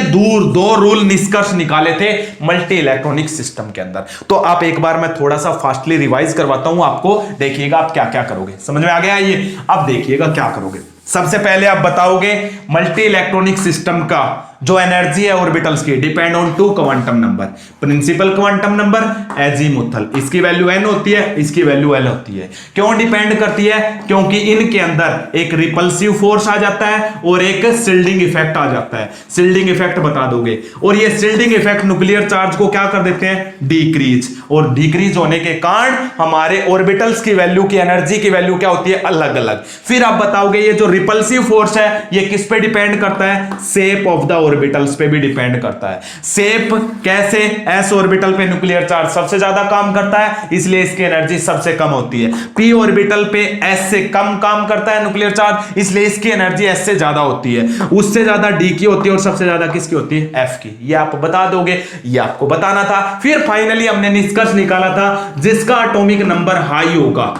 दो रूल निष्कर्ष निकाले थे मल्टी इलेक्ट्रॉनिक सिस्टम के अंदर। तो आप एक बार मैं थोड़ा सा फास्टली रिवाइज करवाता हूं आपको, देखिएगा आप क्या क्या करोगे, समझ में आ गया ये। अब देखिएगा क्या करोगे, सबसे पहले आप बताओगे मल्टी इलेक्ट्रॉनिक सिस्टम का जो एनर्जी है ऑर्बिटल्स की depend on 2 quantum number, principal quantum number, azimuthal, इसकी वैल्यू n होती है, इसकी वैल्यू l होती है। क्यों डिपेंड करती है, क्योंकि इनके अंदर एक रिपल्सिव फोर्स आ जाता है और एक शिल्डिंग इफेक्ट आ जाता है, शिल्डिंग इफेक्ट बता दोगे, और ये शिल्डिंग इफेक्ट न्यूक्लियर चार्ज को क्या कर देते हैं, डिक्रीज, और डिक्रीज होने के कारण हमारे ऑर्बिटल्स की वैल्यू की एनर्जी की वैल्यू क्या होती है अलग अलग। फिर आप बताओगे ये जो रिपल्सिव फोर्स है ये किस पे डिपेंड करता है, शेप ऑफ द ऑर्बिटल्स पे भी डिपेंड करता है। शेप कैसे, एस ऑर्बिटल पे न्यूक्लियर चार्ज सबसे ज्यादा काम करता है इसलिए इसकी एनर्जी सबसे कम होती है, पी ऑर्बिटल पे एस से कम काम करता है न्यूक्लियर चार्ज इसलिए इसकी एनर्जी एस से ज्यादा होती है, उससे ज्यादा डी की होती है और सबसे ज्यादा किसकी होती है, एफ की। ये आप बता दोगे, ये आपको बताना था। फिर फाइनली हमने निष्कर्ष निकाला था जिसका एटॉमिक नंबर हाई होगा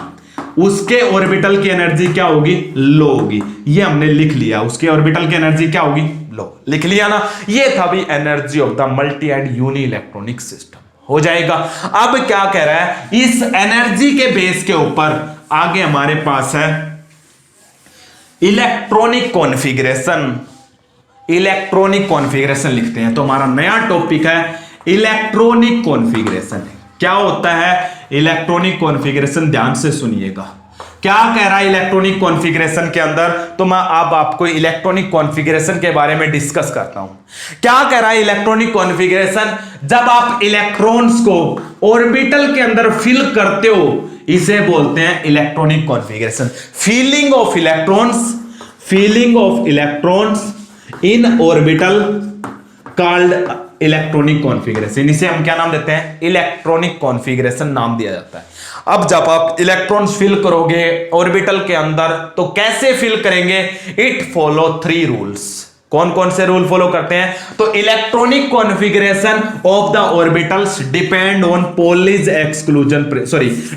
उसके ऑर्बिटल की एनर्जी क्या होगी, लो होगी। ये हमने लिख लिया, उसके ऑर्बिटल की एनर्जी क्या होगी, लो, लिख लिया ना। ये था भी energy of the multi and uni electronic system, हो जाएगा। अब क्या कह रहा है, इस एनर्जी के बेस के ऊपर आगे हमारे पास है इलेक्ट्रॉनिक कॉन्फ़िगरेशन। इलेक्ट्रॉनिक कॉन्फ़िगरेशन लिखते हैं तो हमारा नया टॉपिक है इलेक्ट्रॉनिक कॉन्फ़िगरेशन। क्या होता है इलेक्ट्रॉनिक कॉन्फ़िगरेशन, ध्यान से सुनिएगा क्या कह रहा है इलेक्ट्रॉनिक कॉन्फ़िगरेशन के अंदर। तो मैं अब आपको इलेक्ट्रॉनिक कॉन्फ़िगरेशन के बारे में डिस्कस करता हूं। क्या कह रहा है इलेक्ट्रॉनिक कॉन्फ़िगरेशन, जब आप इलेक्ट्रॉन्स को ऑर्बिटल के अंदर फिल करते हो इसे बोलते हैं electronic configuration. Feeling of electrons in orbital called electronic configuration. इसे हम क्या नाम देते हैं, इलेक्ट्रॉनिक कॉन्फ़िगरेशन नाम दिया जाता है। अब जब आप इलेक्ट्रॉन्स फिल करोगे ऑर्बिटल के अंदर तो कैसे फिल करेंगे, इट फॉलो 3 रूल्स। कौन कौन से रूल फॉलो करते हैं, तो electronic configuration of the orbitals depend on Pauli's exclusion,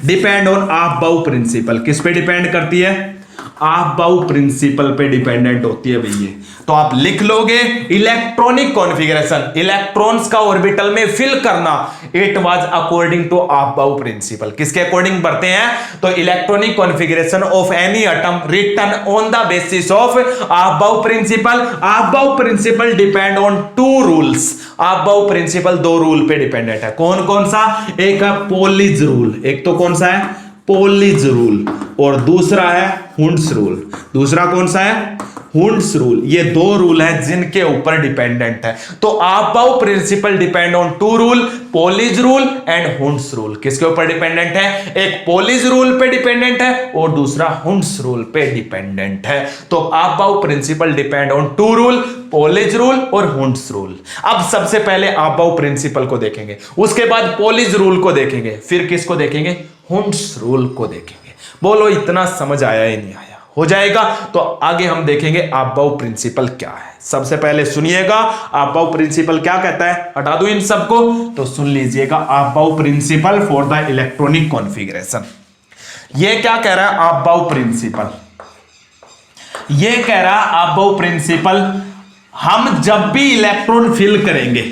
depend on Aufbau principle. किस पे डिपेंड करती है, ऑफ-बाउ प्रिंसिपल पे डिपेंडेंट होती है भैया। तो आप लिख लोगे इलेक्ट्रॉनिक कॉन्फ़िगरेशन, इलेक्ट्रॉन्स का ऑर्बिटल में फिल करना, it was according to Aufbau principle. किसके अकॉर्डिंग बढ़ते हैं, तो electronic configuration of any atom written on the basis of Aufbau principle. Aufbau principle depend on 2 rules. Aufbau principle 2 rule पे dependent है। कौन कौन सा, एक है पोलिज रूल, एक तो कौन सा है पोलिज रूल, और दूसरा है हुंड्स रूल। दूसरा कौन सा है, हुंड्स रूल। ये 2 रूल हैं जिनके ऊपर डिपेंडेंट है। तो Aufbau principle depend on 2 rule, Pauli's rule and Hund's rule. किसके ऊपर डिपेंडेंट है, एक पोलिज रूल पे डिपेंडेंट है और दूसरा हुंड्स रूल पे डिपेंडेंट है। तो Aufbau principle depend on 2 rule, Pauli's rule और हुंड्स रूल। अब सबसे पहले ऑफ-बाउ प्रिंसिपल को देखेंगे, उसके बाद पोलिज रूल को देखेंगे, फिर किसको देखेंगे, हुंड्स रूल को देखेंगे। बोलो इतना समझ आया ही नहीं आया, हो जाएगा। तो आगे हम देखेंगे ऑफ-बाउ प्रिंसिपल क्या है। सबसे पहले सुनिएगा ऑफ-बाउ प्रिंसिपल क्या कहता है, हटा दो इन सबको, तो सुन लीजिएगा Aufbau principle for the electronic configuration. ये क्या कह रहा है ऑफ-बाउ प्रिंसिपल, ये कह रहा है ऑफ-बाउ प्रिंसिपल, हम जब भी इलेक्ट्रॉन फिल करेंगे,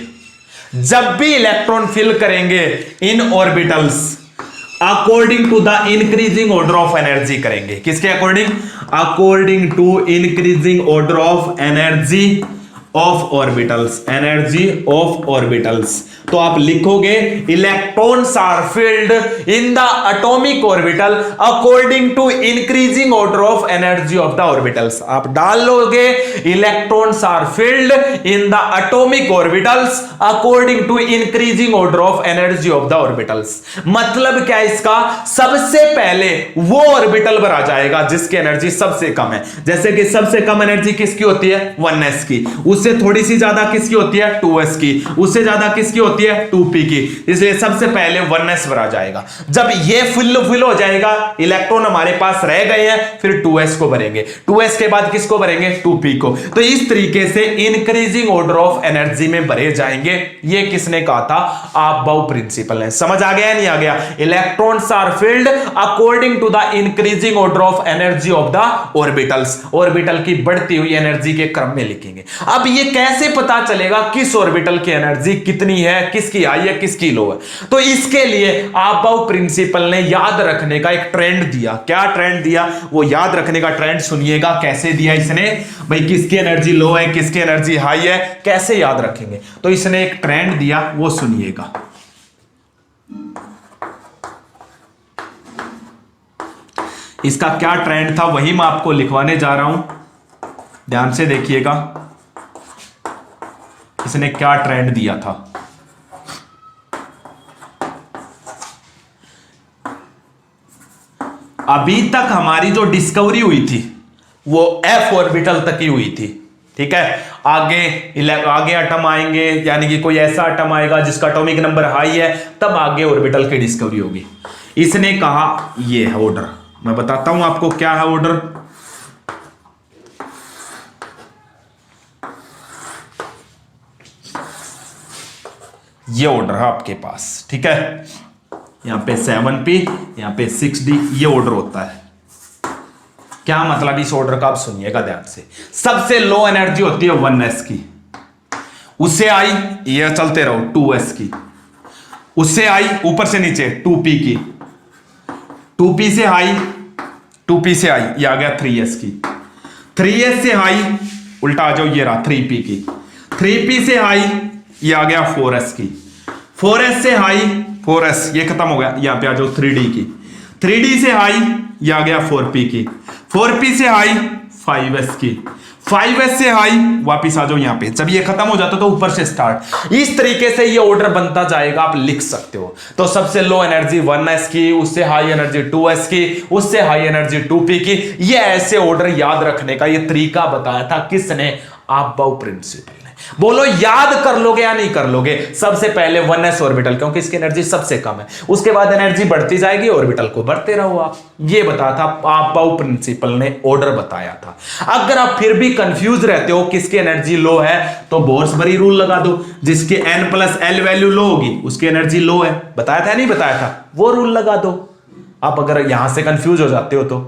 जब भी इलेक्ट्रॉन फिल करेंगे in orbitals, according to the increasing order of energy करेंगे। किसके according? According to increasing order of energy of orbitals, energy of orbitals. तो आप लिखोगे electrons are filled in the atomic orbital according to increasing order of energy of the orbitals. आप डाल लोगे electrons are filled in the atomic orbitals according to increasing order of energy of the orbitals. मतलब क्या इसका? सबसे पहले वो orbital पर आ जाएगा जिसकी एनर्जी सबसे कम है। जैसे कि सबसे कम एनर्जी किसकी होती है? 1s की। उससे थोड़ी सी ज्यादा किसकी होती है? 2s की। उससे ज्यादा किसकी होती है? 2p की। इसलिए सबसे पहले 1s पर आ जाएगा। जब ये फुल हो जाएगा, इलेक्ट्रॉन हमारे पास रह गए हैं, फिर 2s को भरेंगे। 2s के बाद किसको भरेंगे? 2p को। तो इस तरीके से इंक्रीजिंग ऑर्डर ऑफ एनर्जी में भरे जाएंगे। ये किसने कहा था? अबाउ प्रिंसिपल ने। समझ आ गया नहीं आ गया? Electrons are filled according to the increasing order of energy of the orbitals. Orbital की बढ़ती हुई एनर्जी के क्रम में लिखेंगे। अब ये कैसे पता चलेगा किस ऑर्बिटल की एनर्जी कितनी है, किसकी हाई है, किसकी लो है? तो इसके लिए अबाउ प्रिंसिपल ने याद रखने का एक ट्रेंड दिया। क्या ट्रेंड दिया? वो याद रखने का ट्रेंड सुनिएगा। कैसे दिया इसने? भाई किसकी एनर्जी लो है, किसकी एनर्जी हाई है, कैसे याद रखेंगे? तो इसने एक ट्रेंड दिया, वो सुनिएगा। इसका क्या ट्रेंड था वही मैं आपको लिखवाने जा रहा हूं, ध्यान से देखिएगा। इसने क्या ट्रेंड दिया था? अभी तक हमारी जो डिस्कवरी हुई थी वो f ऑर्बिटल तक ही हुई थी। ठीक है, आगे एटम आएंगे, यानी कि कोई ऐसा एटम आएगा जिसका एटॉमिक नंबर हाई है, तब आगे ऑर्बिटल की डिस्कवरी होगी। इसने कहा ये है ऑर्डर। मैं बताता हूं आपको क्या है ऑर्डर। ये ऑर्डर है आपके पास। ठीक है, यहां पे 7p, यहां पे 6d, ये ऑर्डर होता है। क्या मतलब इस ऑर्डर का? आप सुनिएगा ध्यान से। सबसे लो एनर्जी होती है 1s की, उससे आई ये चलते रहो 2s की, उससे आई ऊपर से नीचे 2p की, 2p से हाई, 2p से आई ये आ गया 3s की, 3s से हाई उल्टा आ जाओ ये रहा 3p की, 3p से हाई ये आ गया 4s की, 4s से हाई 4s ये खत्म हो गया, यहां पे आ जाओ 3d की, 3d से हाई ये आ गया 4p की, 4p से हाई 5s की, 5s से हाई वापिस आ जाओ यहां पे। जब ये खत्म हो जाता तो ऊपर से स्टार्ट। इस तरीके से ये ऑर्डर बनता जाएगा, आप लिख सकते हो। तो सबसे लो एनर्जी 1s की, उससे हाई एनर्जी 2s की, उससे हाई एनर्जी 2p की। ये ऐसे ऑर्डर याद रखने का ये तरीका बताया था किसने? अबाउ प्रिंसिपल ने। बोलो याद कर लोगे या नहीं कर लोगे? सबसे पहले 1s ऑर्बिटल, क्योंकि इसकी एनर्जी सबसे कम है, उसके बाद एनर्जी बढ़ती जाएगी, ऑर्बिटल को बढ़ते रहो आप। ये बताया था अबाउ प्रिंसिपल ने, ऑर्डर बताया था। अगर आप फिर भी कंफ्यूज रहते हो किसकी एनर्जी लो है, तो बोर्सबरी रूल लगा दो। जिसकी n+l वैल्यू लो होगी उसकी एनर्जी लो है। बताया था नहीं बताया था? वो रूल लगा दो। आप अगर यहां से कंफ्यूज हो जाते हो तो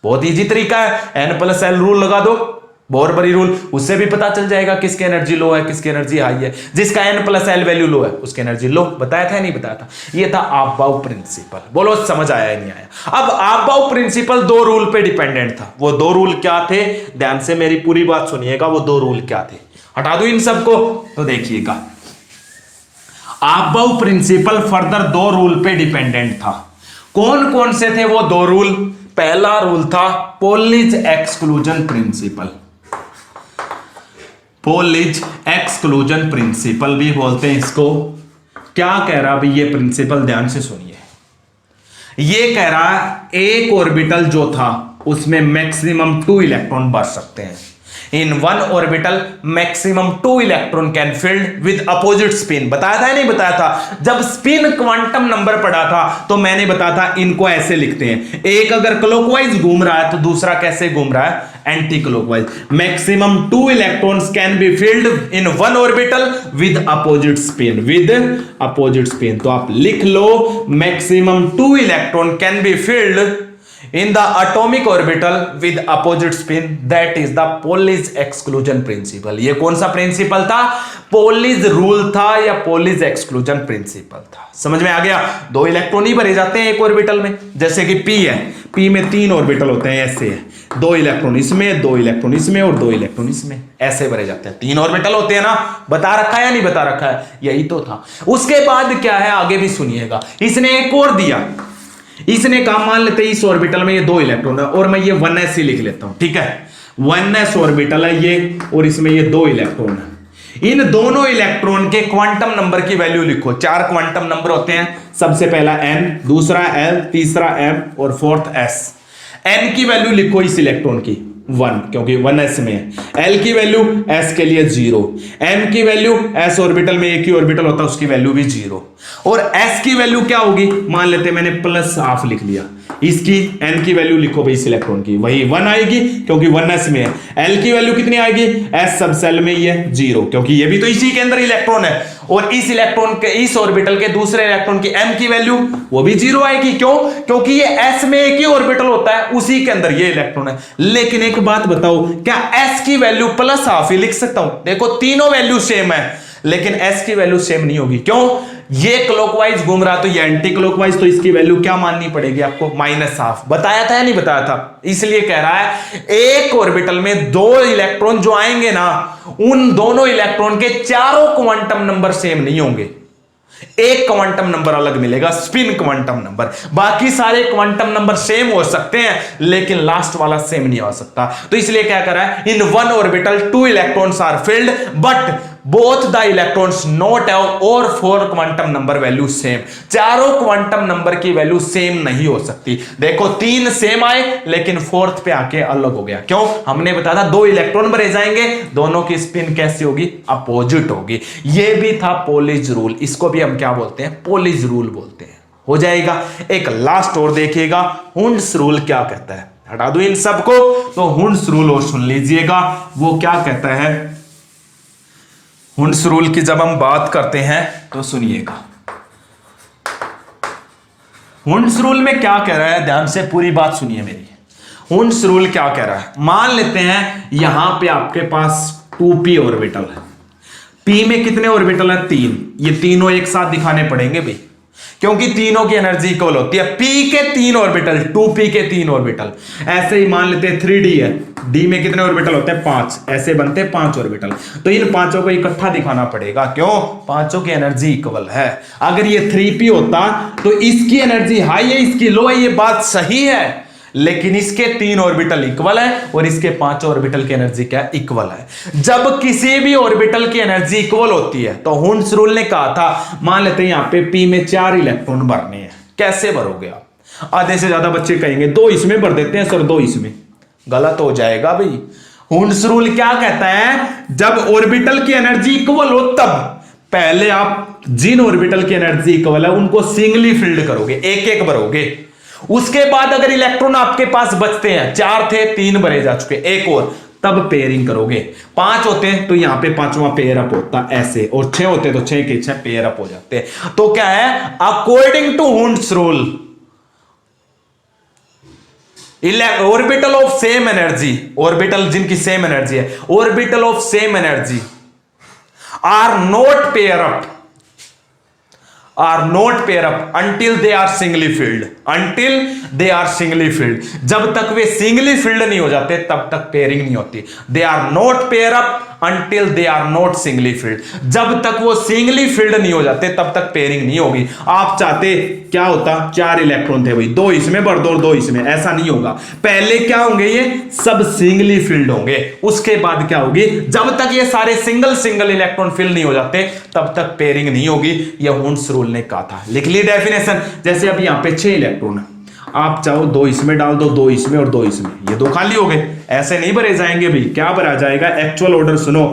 बहुत इजी तरीका है, n+l रूल लगा दो, बोरबरी रूल, उससे भी पता चल जाएगा किसकी एनर्जी लो है, किसकी एनर्जी हाई है। जिसका n+l वैल्यू लो है उसकी एनर्जी लो। बताया था नहीं बताया था? ये था अबाउ प्रिंसिपल। बोलो समझ आया नहीं आया? अब अबाउ प्रिंसिपल दो रूल पे डिपेंडेंट था। वो दो रूल क्या थे? ध्यान से मेरी पूरी बात सुनिएगा। वो दो रूल क्या थे? हटा दो इन सबको तो देखिएगा। अबाउ प्रिंसिपल फर्दर दो रूल पे डिपेंडेंट था। कौन कौन से थे वो दो रूल? पहला रूल था पोलिज एक्सक्लूजन प्रिंसिपल। पोलिज एक्सक्लूजन प्रिंसिपल भी बोलते हैं इसको। क्या कह रहा है ये प्रिंसिपल? ध्यान से सुनिए। ये कह रहा है एक ऑर्बिटल जो था उसमें मैक्सिमम 2 इलेक्ट्रॉन बच सकते हैं। इन one orbital maximum 2 electron can field with opposite spin. बताया था नहीं बताया था? जब स्पिन क्वांटम नंबर पढ़ा था तो मैंने बताया था इनको ऐसे लिखते हैं, एक अगर क्लॉकवाइज घूम रहा है तो दूसरा कैसे घूम रहा है? Anti clockwise. Maximum 2 electrons can be filled in one orbital with opposite spin, with opposite spin. तो आप लिख लो maximum 2 electron can be filled in the atomic orbital with opposite spin, that is the Pauli's exclusion principle। ये कौन सा principal था? पोलिज rule था या पोलिज एक्सक्लूजन प्रिंसिपल था। समझ में आ गया? दो इलेक्ट्रॉन ही भरे जाते हैं एक ऑर्बिटल में, जैसे कि p है, p में 3 ऑर्बिटल होते हैं, ऐसे है, 2 इलेक्ट्रॉन इसमें, 2 इलेक्ट्रॉन इसमें और 2 इलेक्ट्रॉन इसमें, ऐसे भरे जाते हैं। 3 ऑर्बिटल होते हैं ना, बता रखा है या नहीं बता रखा है? यही तो था। उसके बाद क्या है, आगे भी सुनिएगा। इसने एक और दिया, इसने कहा मान लेते हैं इस ऑर्बिटल में ये 2 इलेक्ट्रॉन है और मैं ये 1s ही लिख लेता हूं, ठीक है, 1s ऑर्बिटल है ये और इसमें ये 2 इलेक्ट्रॉन है। इन दोनों इलेक्ट्रॉन के क्वांटम नंबर की वैल्यू लिखो। 4 क्वांटम नंबर होते हैं, सबसे पहला n, दूसरा l, तीसरा m और फोर्थ s। n की वैल्यू लिखो इस इलेक्ट्रॉन की 1, क्योंकि 1s में है। l की वैल्यू s के लिए 0, m की वैल्यू s ऑर्बिटल में एक ही ऑर्बिटल होता है उसकी वैल्यू भी 0, और s की वैल्यू क्या होगी, मान लेते मैंने +½ लिख लिया। इसकी n की वैल्यू लिखो भाई इस इलेक्ट्रॉन की, वही 1 आएगी क्योंकि 1s में है। l की वैल्यू कितनी आएगी, s सब सेल में ही है 0, क्योंकि ये भी तो इसी के अंदर इलेक्ट्रॉन है। और इस इलेक्ट्रॉन के, इस ऑर्बिटल के दूसरे इलेक्ट्रॉन की m की वैल्यू वो भी 0 आएगी। क्यों? क्योंकि ये s में एक ही ऑर्बिटल होता है, उसी के अंदर ये इलेक्ट्रॉन है। लेकिन एक बात बताओ, क्या s की वैल्यू +½ ही लिख सकता हूं? देखो तीनों वैल्यू सेम है, लेकिन s की वैल्यू सेम नहीं होगी। क्यों? ये क्लॉकवाइज घूम रहा तो ये एंटी क्लॉकवाइज, तो इसकी वैल्यू क्या माननी पड़ेगी आपको, -½ बताया था या नहीं बताया था? इसलिए कह रहा है एक ऑर्बिटल में 2 इलेक्ट्रॉन जो आएंगे ना, उन दोनों इलेक्ट्रॉन के चारों क्वांटम नंबर सेम नहीं होंगे, एक क्वांटम नंबर अलग मिलेगा, स्पिन क्वांटम नंबर। बाकी सारे क्वांटम नंबर सेम हो सकते हैं, लेकिन लास्ट वाला सेम नहीं हो सकता। तो इसलिए क्या कर रहा है, in 1 orbital 2 electrons are filled but both the electrons not have और 4 क्वांटम नंबर वैल्यू सेम। चारों क्वांटम नंबर की वैल्यू सेम नहीं हो सकती। देखो 3 सेम आए, लेकिन 4th पे आके अलग हो गया। क्यों? हमने बताया था 2 इलेक्ट्रॉन भरे जाएंगे, दोनों की स्पिन कैसी होगी, अपोजिट होगी। ये भी था पोलिज रूल, इसको भी हम क्या बोलते हैं, पोलिज रूल बोलते हैं। हो जाएगा। एक लास्ट और देखिएगा, हुंड्स रूल क्या कहता है। हटा दो इन सबको, तो हुंड्स रूल और सुन लीजिएगा, वो क्या कहता है। हुंड्स रूल की जब हम बात करते हैं तो सुनिएगा, हुंड्स रूल में क्या कह रहा है, ध्यान से पूरी बात सुनिए मेरी। हुंड्स रूल क्या कह रहा है, मान लेते हैं यहां पे आपके पास 2p ऑर्बिटल है, p में कितने ऑर्बिटल है, 3। ये तीनों एक साथ दिखाने पड़ेंगे भाई, क्योंकि तीनों की एनर्जी इक्वल होती है। p के 3 ऑर्बिटल, 2p के 3 ऑर्बिटल। ऐसे ही मान लेते हैं 3d है, d में कितने ऑर्बिटल होते हैं, 5, ऐसे बनते हैं 5 ऑर्बिटल। तो इन पांचों को इकट्ठा दिखाना पड़ेगा। क्यों? पांचों की एनर्जी इक्वल है। अगर ये 3p होता तो इसकी एनर्जी हाई है, इसकी लो है, ये बात सही है, लेकिन इसके 3 ऑर्बिटल इक्वल है और इसके 5 ऑर्बिटल की एनर्जी क्या इक्वल है। जब किसी भी ऑर्बिटल की एनर्जी इक्वल होती है तो हुंड्स रूल ने कहा था, मान लेते हैं यहां पे p में 4 इलेक्ट्रॉन भरने हैं, कैसे भरोगे आप? आधे से ज्यादा बच्चे कहेंगे 2 इसमें भर देते हैं सर, 2 इसमें। गलत हो जाएगा भाई। हुंड्स रूल क्या कहता है, जब ऑर्बिटल की एनर्जी इक्वल हो तब पहले आप जिन ऑर्बिटल की एनर्जी इक्वल है उनको सिंगली फिल्ड करोगे, एक एक भरोगे। उसके बाद अगर इलेक्ट्रॉन आपके पास बचते हैं, 4 थे 3 भरे जा चुके, एक और, तब पेयरिंग करोगे। 5 होते हैं तो यहां पे 5वां पेयर अप होता ऐसे, और 6 होते तो 6 के 6 पेयर अप हो जाते। तो क्या है, according to Hund's rule, orbital of same energy, orbital जिनकी सेम एनर्जी है, orbital of same energy are not pair up, are not pair up until they are singly filled, until they are singly filled। जब तक वे singly filled नहीं हो जाते तब तक pairing नहीं होती। they are not pair up until they are not singly filled। जब तक वो singly filled नहीं हो जाते तब तक पेयरिंग नहीं होगी। आप चाहते क्या होता, 4 इलेक्ट्रॉन थे भाई, 2 इसमें भर दो और 2 इसमें, ऐसा नहीं होगा। पहले क्या होंगे, ये सब सिंगली फिल्ड होंगे, उसके बाद क्या होगी, जब तक ये सारे सिंगल इलेक्ट्रॉन फिल नहीं हो जाते तब तक पेयरिंग नहीं होगी। यह हुंड्स रूल ने कहा था। लिख ली डेफिनेशन। जैसे अब यहां पे 6 इलेक्ट्रॉन है, आप चाहो 2 इसमें डाल दो, 2 इसमें और 2 इसमें, ये 2 खाली हो गए। ऐसे नहीं भरे जाएंगे भाई, क्या भरा जाएगा, एक्चुअल ऑर्डर सुनो,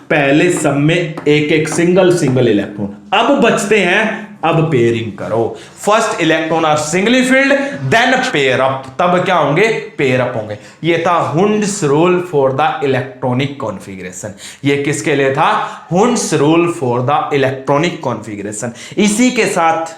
पहले सब में एक एक सिंगल इलेक्ट्रॉन, अब बचते हैं, अब पेयरिंग करो। First electron are singly filled, then pair up, तब क्या होंगे, पेयर अप होंगे। ये था Hund's rule for the electronic configuration. ये किसके लिए था, Hund's rule for the electronic configuration. इसी के साथ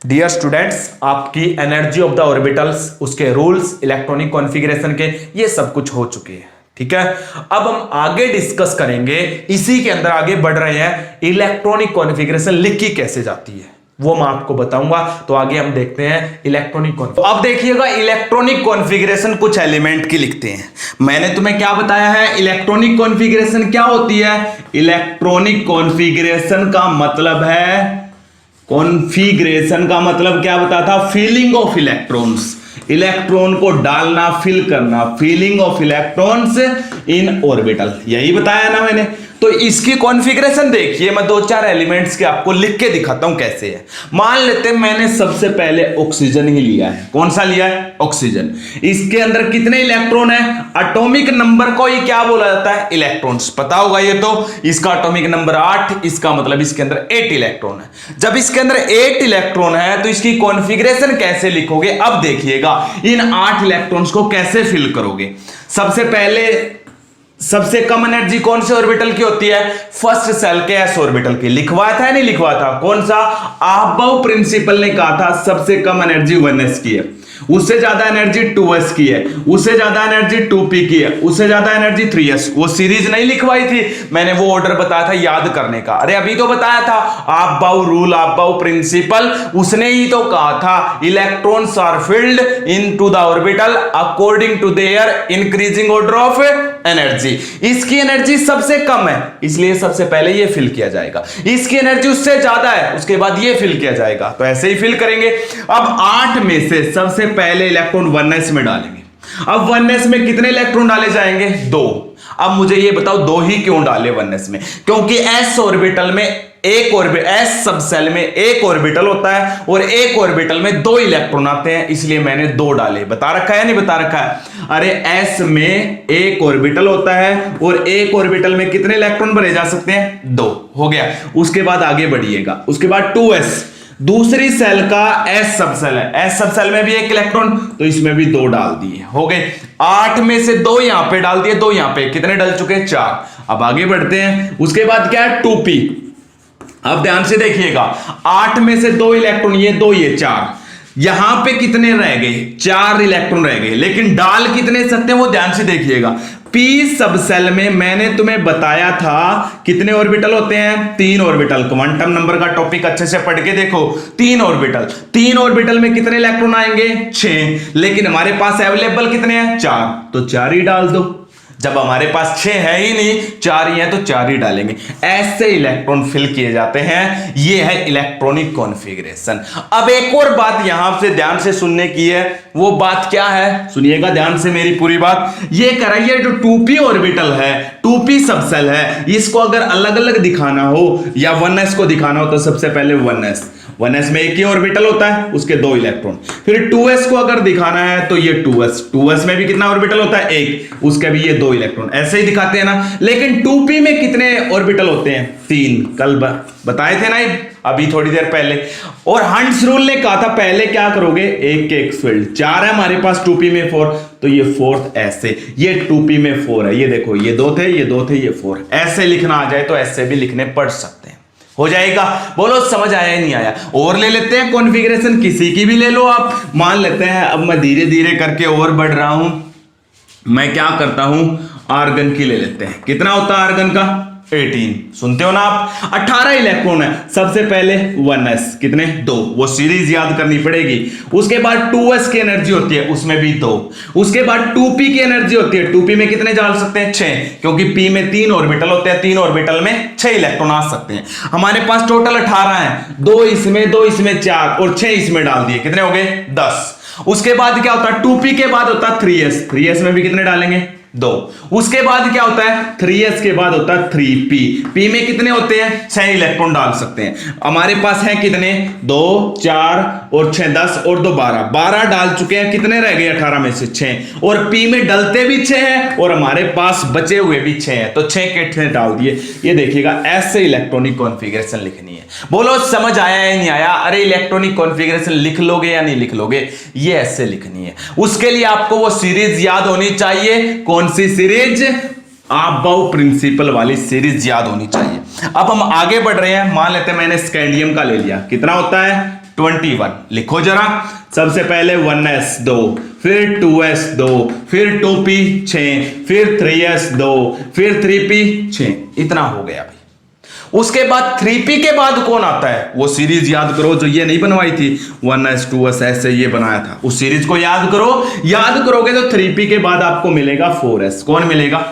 डियर स्टूडेंट्स, आपकी एनर्जी ऑफ द ऑर्बिटल्स, उसके रूल्स, इलेक्ट्रॉनिक कॉन्फ़िगरेशन के, ये सब कुछ हो चुके हैं। ठीक है, अब हम आगे डिस्कस करेंगे, इसी के अंदर आगे बढ़ रहे हैं, इलेक्ट्रॉनिक कॉन्फ़िगरेशन लिखी कैसे जाती है वो मैं आपको बताऊंगा। तो आगे हम देखते हैं इलेक्ट्रॉनिक कॉन्फ़िगरेशन। अब देखिएगा, इलेक्ट्रॉनिक कॉन्फ़िगरेशन कुछ एलिमेंट की लिखते हैं। मैंने तुम्हें क्या बताया है, इलेक्ट्रॉनिक कॉन्फ़िगरेशन क्या होती है? इलेक्ट्रॉनिक कॉन्फ़िगरेशन का मतलब है, कॉन्फ़िगरेशन का मतलब क्या बताया था? फीलिंग ऑफ इलेक्ट्रॉन्स, इलेक्ट्रॉन को डालना, फिल करना, feeling of electrons in orbital, यही बताया ना मैंने। तो इसकी कॉन्फ़िगरेशन देखिए, मैं दो चार एलिमेंट्स के आपको लिख के दिखाता हूं कैसे है। मान लेते हैं मैंने सबसे पहले ऑक्सीजन ही लिया है। कौन सा लिया है? ऑक्सीजन। इसके अंदर कितने इलेक्ट्रॉन है? एटॉमिक नंबर को ही क्या बोला जाता है? इलेक्ट्रॉन्स। पता होगा ये तो। इसका एटॉमिक नंबर 8, इसका मतलब इसके अंदर 8 इलेक्ट्रॉन है। जब इसके अंदर 8 इलेक्ट्रॉन है तो इसकी कॉन्फ़िगरेशन कैसे लिखोगे? अब देखिएगा, इन 8 इलेक्ट्रॉन्स को कैसे फिल करोगे। सबसे पहले सबसे कम एनर्जी कौन से ऑर्बिटल की होती है? फर्स्ट सेल के एस ऑर्बिटल की। लिखवाया था या नहीं लिखवाया था? कौन सा? अबव प्रिंसिपल ने कहा था सबसे कम एनर्जी 1s की है, उससे ज्यादा एनर्जी 2s की है, उससे ज्यादा एनर्जी 2p की है, उससे ज्यादा एनर्जी 3s। वो सीरीज नहीं लिखवाई थी मैंने, वो ऑर्डर बताया था याद करने का। अरे अभी तो बताया था, अबव रूल, अबव प्रिंसिपल, उसने ही तो कहा था electrons are filled into the orbital according to their increasing order of energy. इसकी एनर्जी सबसे कम है, इसलिए सबसे पहले ये फिल किया जाएगा। इसकी एनर्जी उससे ज्यादा है, उसके बाद ये फिल किया जाएगा। तो ऐसे ही फिल करेंगे। अब 8 में से सबसे पहले इलेक्ट्रॉन 1s में डालेंगे। अब 1s में कितने इलेक्ट्रॉन डाले जाएंगे? 2। अब मुझे ये बताओ 2 ही क्यों डाले 1s में? क्योंकि s ऑर्बिटल में एक ऑर्बिटल, s सब सेल में एक ऑर्बिटल होता है और एक ऑर्बिटल में 2 इलेक्ट्रॉन आते हैं, इसलिए मैंने 2 डाले। बता रखा है नहीं बता रखा है? अरे s में एक ऑर्बिटल होता है और एक ऑर्बिटल में कितने इलेक्ट्रॉन भरे जा सकते हैं? 2। हो गया। उसके बाद आगे बढ़िएगा, उसके बाद 2s, दूसरी सेल का s सब सेल है, s सब सेल में भी एक इलेक्ट्रॉन, तो इसमें भी 2 डाल दिए। हो गए। 8 में से 2 यहां पे डाल दिए, 2 यहां पे, कितने डल चुके? 4। अब आगे बढ़ते हैं। उसके बाद क्या है? 2p। अब ध्यान से देखिएगा, 8 में से 2 इलेक्ट्रॉन, ये 2, ये 4, यहां पे कितने रह गए? 4 इलेक्ट्रॉन रह गए। लेकिन डाल कितने सकते हैं वो ध्यान से देखिएगा। p सब सेल में मैंने तुम्हें बताया था कितने ऑर्बिटल होते हैं? 3 ऑर्बिटल। क्वांटम नंबर का टॉपिक अच्छे से पढ़ के देखो। 3 ऑर्बिटल, 3 ऑर्बिटल में कितने इलेक्ट्रॉन आएंगे? 6। लेकिन हमारे पास अवेलेबल कितने हैं? 4, तो 4 ही डाल दो। जब हमारे पास 6 है ही नहीं, 4 ही है, तो 4 ही डालेंगे। ऐसे इलेक्ट्रॉन फिल किए जाते हैं। ये है इलेक्ट्रॉनिक कॉन्फ़िगरेशन। अब एक और बात यहां से ध्यान से सुनने की है। वो बात क्या है? सुनिएगा ध्यान से मेरी पूरी बात। ये कराइए, जो 2p ऑर्बिटल है, 2p सब सेल है, इसको अगर अलग अलग दिखाना हो या 1s को दिखाना हो तो सबसे पहले 1s में एक ही ऑर्बिटल होता है, उसके 2 इलेक्ट्रॉन। फिर 2s को अगर दिखाना है तो ये 2s में भी कितना ऑर्बिटल होता है? 1, उसके भी ये 2 इलेक्ट्रॉन। ऐसे ही दिखाते हैं ना। लेकिन 2p में कितने ऑर्बिटल होते हैं? 3। कल बताए थे ना अभी थोड़ी देर पहले। और हंट्स रूल ने कहा था पहले क्या करोगे? एक के एक फील्ड। 4 है हमारे पास 2p में, 4, तो ये 4th ऐसे, ये 2p में 4 है, ये देखो, ये 2 थे, ये 2 थे, ये 4। ऐसे लिखना आ जाए तो ऐसे भी लिखने पड़ सकते हैं। हो जाएगा? बोलो समझ आया नहीं आया? और ले लेते हैं कॉन्फ़िगरेशन, किसी की भी ले लो आप। मान लेते हैं, अब मैं धीरे धीरे करके और बढ़ रहा हूं। मैं क्या करता हूं, आर्गन की ले लेते हैं। कितना होता है आर्गन का? 18। सुनते हो ना आप? 18 इलेक्ट्रॉन है। सबसे पहले 1s, कितने? 2। वो सीरीज याद करनी पड़ेगी। उसके बाद 2s की एनर्जी होती है, उसमें भी 2। उसके बाद 2p की एनर्जी होती है, 2p में कितने डाल सकते हैं? 6, क्योंकि p में 3 ऑर्बिटल होते हैं, 3 ऑर्बिटल में 6 इलेक्ट्रॉन आ सकते हैं। हमारे पास टोटल 18 है, 2 इसमें, 2 इसमें, 4 और 6 इसमें डाल दिए, कितने हो गए? 10। उसके बाद क्या होता है? 2p के बाद होता है 3s, 3s में भी कितने डालेंगे? 2। उसके बाद क्या होता है? 3s के बाद होता है 3p, p में कितने होते हैं? 6 इलेक्ट्रॉन डाल सकते हैं। हमारे पास है कितने? 2, 4 और 6, 10 और 2, 12। 12 डाल चुके हैं, कितने रह गए 18 में से? 6। और p में डलते भी 6 हैं और हमारे पास बचे हुए भी 6 हैं, तो 6 के 6 डाल दिए। ये देखिएगा, ऐसे इलेक्ट्रॉनिक कॉन्फ़िगरेशन लिखनी है। बोलो समझ आया या नहीं आया? अरे इलेक्ट्रॉनिक कॉन्फ़िगरेशन लिख लोगे या नहीं लिख लोगे? ये ऐसे लिखनी है। उसके लिए आपको वो सीरीज याद होनी चाहिए। कौन सी सीरीज? अबव प्रिंसिपल वाली सीरीज याद होनी चाहिए। अब हम आगे बढ़ रहे हैं। मान लेते हैं मैंने स्कैंडियम का ले लिया, कितना होता है? 21। लिखो जरा, सबसे पहले 1s 2, फिर 2s 2, फिर 2p 6, फिर 3s 2, फिर 3p 6। इतना हो गया भाई। उसके बाद 3p के बाद कौन आता है, वो सीरीज याद करो जो ये नहीं बनवाई थी 1s 2s ऐसे ये बनाया था, उस सीरीज को याद करो। याद करोगे तो 3p के बाद आपको मिलेगा 4s। कौन मिलेगा,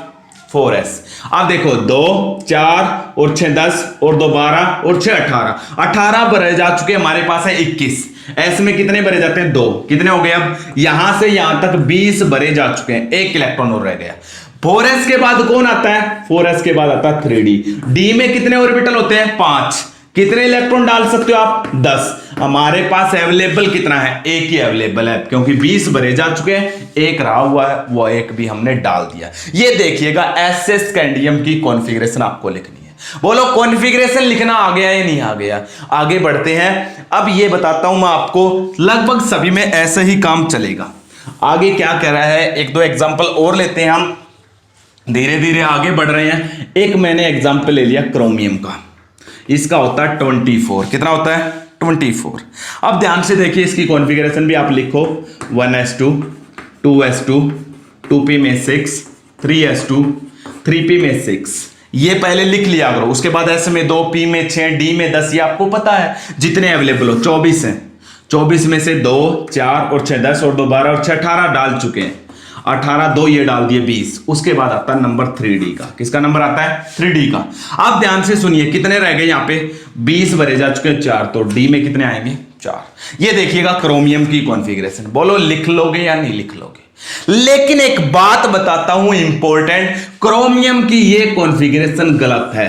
4s। अब देखो 2 4 और 6 10 और 2 12 और 6 18, 18 भरे जा चुके, हमारे पास है 21। एस में कितने भरे जाते हैं, 2। कितने हो गए, अब यहां से यहां तक 20 भरे जा चुके हैं, एक इलेक्ट्रॉन और रह गया। 4s के बाद कौन आता है, 4s के बाद आता है 3d। d में कितने ऑर्बिटल होते हैं, 5। कितने इलेक्ट्रॉन डाल सकते हो आप, 10। हमारे पास अवेलेबल कितना है, एक ही अवेलेबल है, क्योंकि 20 भरे जा चुके हैं, एक रहा हुआ है, वो एक भी हमने डाल दिया। ये देखिएगा ऐसे स्कैंडियम की कॉन्फ़िगरेशन आपको लिखनी है। बोलो कॉन्फ़िगरेशन लिखना आ गया या नहीं आ गया। आगे बढ़ते हैं। अब ये बताता हूं मैं आपको, लगभग सभी में ऐसे ही काम चलेगा। आगे क्या कह रहा है, एक दो एग्जाम्पल और लेते हैं, हम धीरे धीरे आगे बढ़ रहे हैं। एक मैंने एग्जाम्पल ले लिया क्रोमियम का, इसका होता है 24। कितना होता है, 24। अब ध्यान से देखिए, इसकी कॉन्फ़िगरेशन भी आप लिखो, 1s2 2s2 2p में 6 3s2 3p में 6। ये पहले लिख लिया करो। उसके बाद s में 2, p में 6, d में 10। ये आपको पता है जितने अवेलेबल हो, 24 हैं। 24 में से 2 4 और 6 10 और 2 12 और 6 18 डाल चुके हैं। 18 2 ये डाल दिए 20। उसके बाद आता है नंबर 3d का। किसका नंबर आता है, 3d का। आप ध्यान से सुनिए, कितने रह गए यहाँ पे, 20 भरे जा चुके हैं, 4। तो d में कितने आएंगे, 4। ये देखिएगा क्रोमियम की कॉन्फ़िगरेशन। बोलो लिख लोगे या नहीं लिख लोगे। लेकिन एक बात बताता हूं इंपॉर्टेंट, क्रोमियम की ये कॉन्फ़िगरेशन गलत है।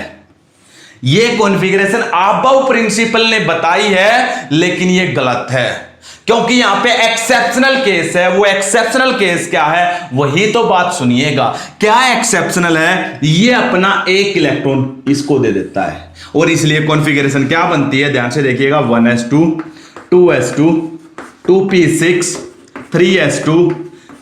ये कॉन्फ़िगरेशन आबाउ प्रिंसिपल ने बताई है, लेकिन ये गलत है, क्योंकि यहां पे एक्सेप्शनल केस है। वो एक्सेप्शनल केस क्या है, वही तो बात सुनिएगा। क्या एक्सेप्शनल है, ये अपना एक इलेक्ट्रॉन इसको दे देता है, और इसलिए कॉन्फ़िगरेशन क्या बनती है, ध्यान से देखिएगा, 1s2 2s2 2p6 3s2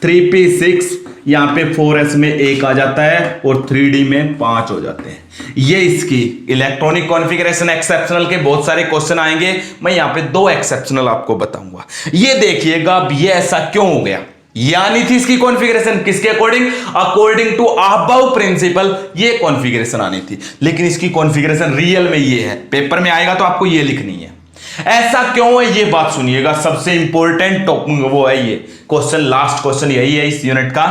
3p6। यहां पे 4s में 1 आ जाता है और 3d में 5 हो जाते हैं। ये इसकी इलेक्ट्रॉनिक कॉन्फ़िगरेशन एक्सेप्शनल के बहुत सारे क्वेश्चन आएंगे। मैं यहां पे 2 एक्सेप्शनल आपको बताऊंगा। ये देखिएगा अब ये ऐसा क्यों हो गया, यानी थी इसकी कॉन्फ़िगरेशन किसके according, according to Aufbau principle ये कॉन्फ़िगरेशन आनी थी, लेकिन इसकी कॉन्फ़िगरेशन रियल में ये है। पेपर में आएगा तो आपको ये लिखनी है। ऐसा क्यों है, ये बात सुनिएगा। सबसे इंपॉर्टेंट टॉपिक वो है ये क्वेश्चन, लास्ट क्वेश्चन यही है इस यूनिट का।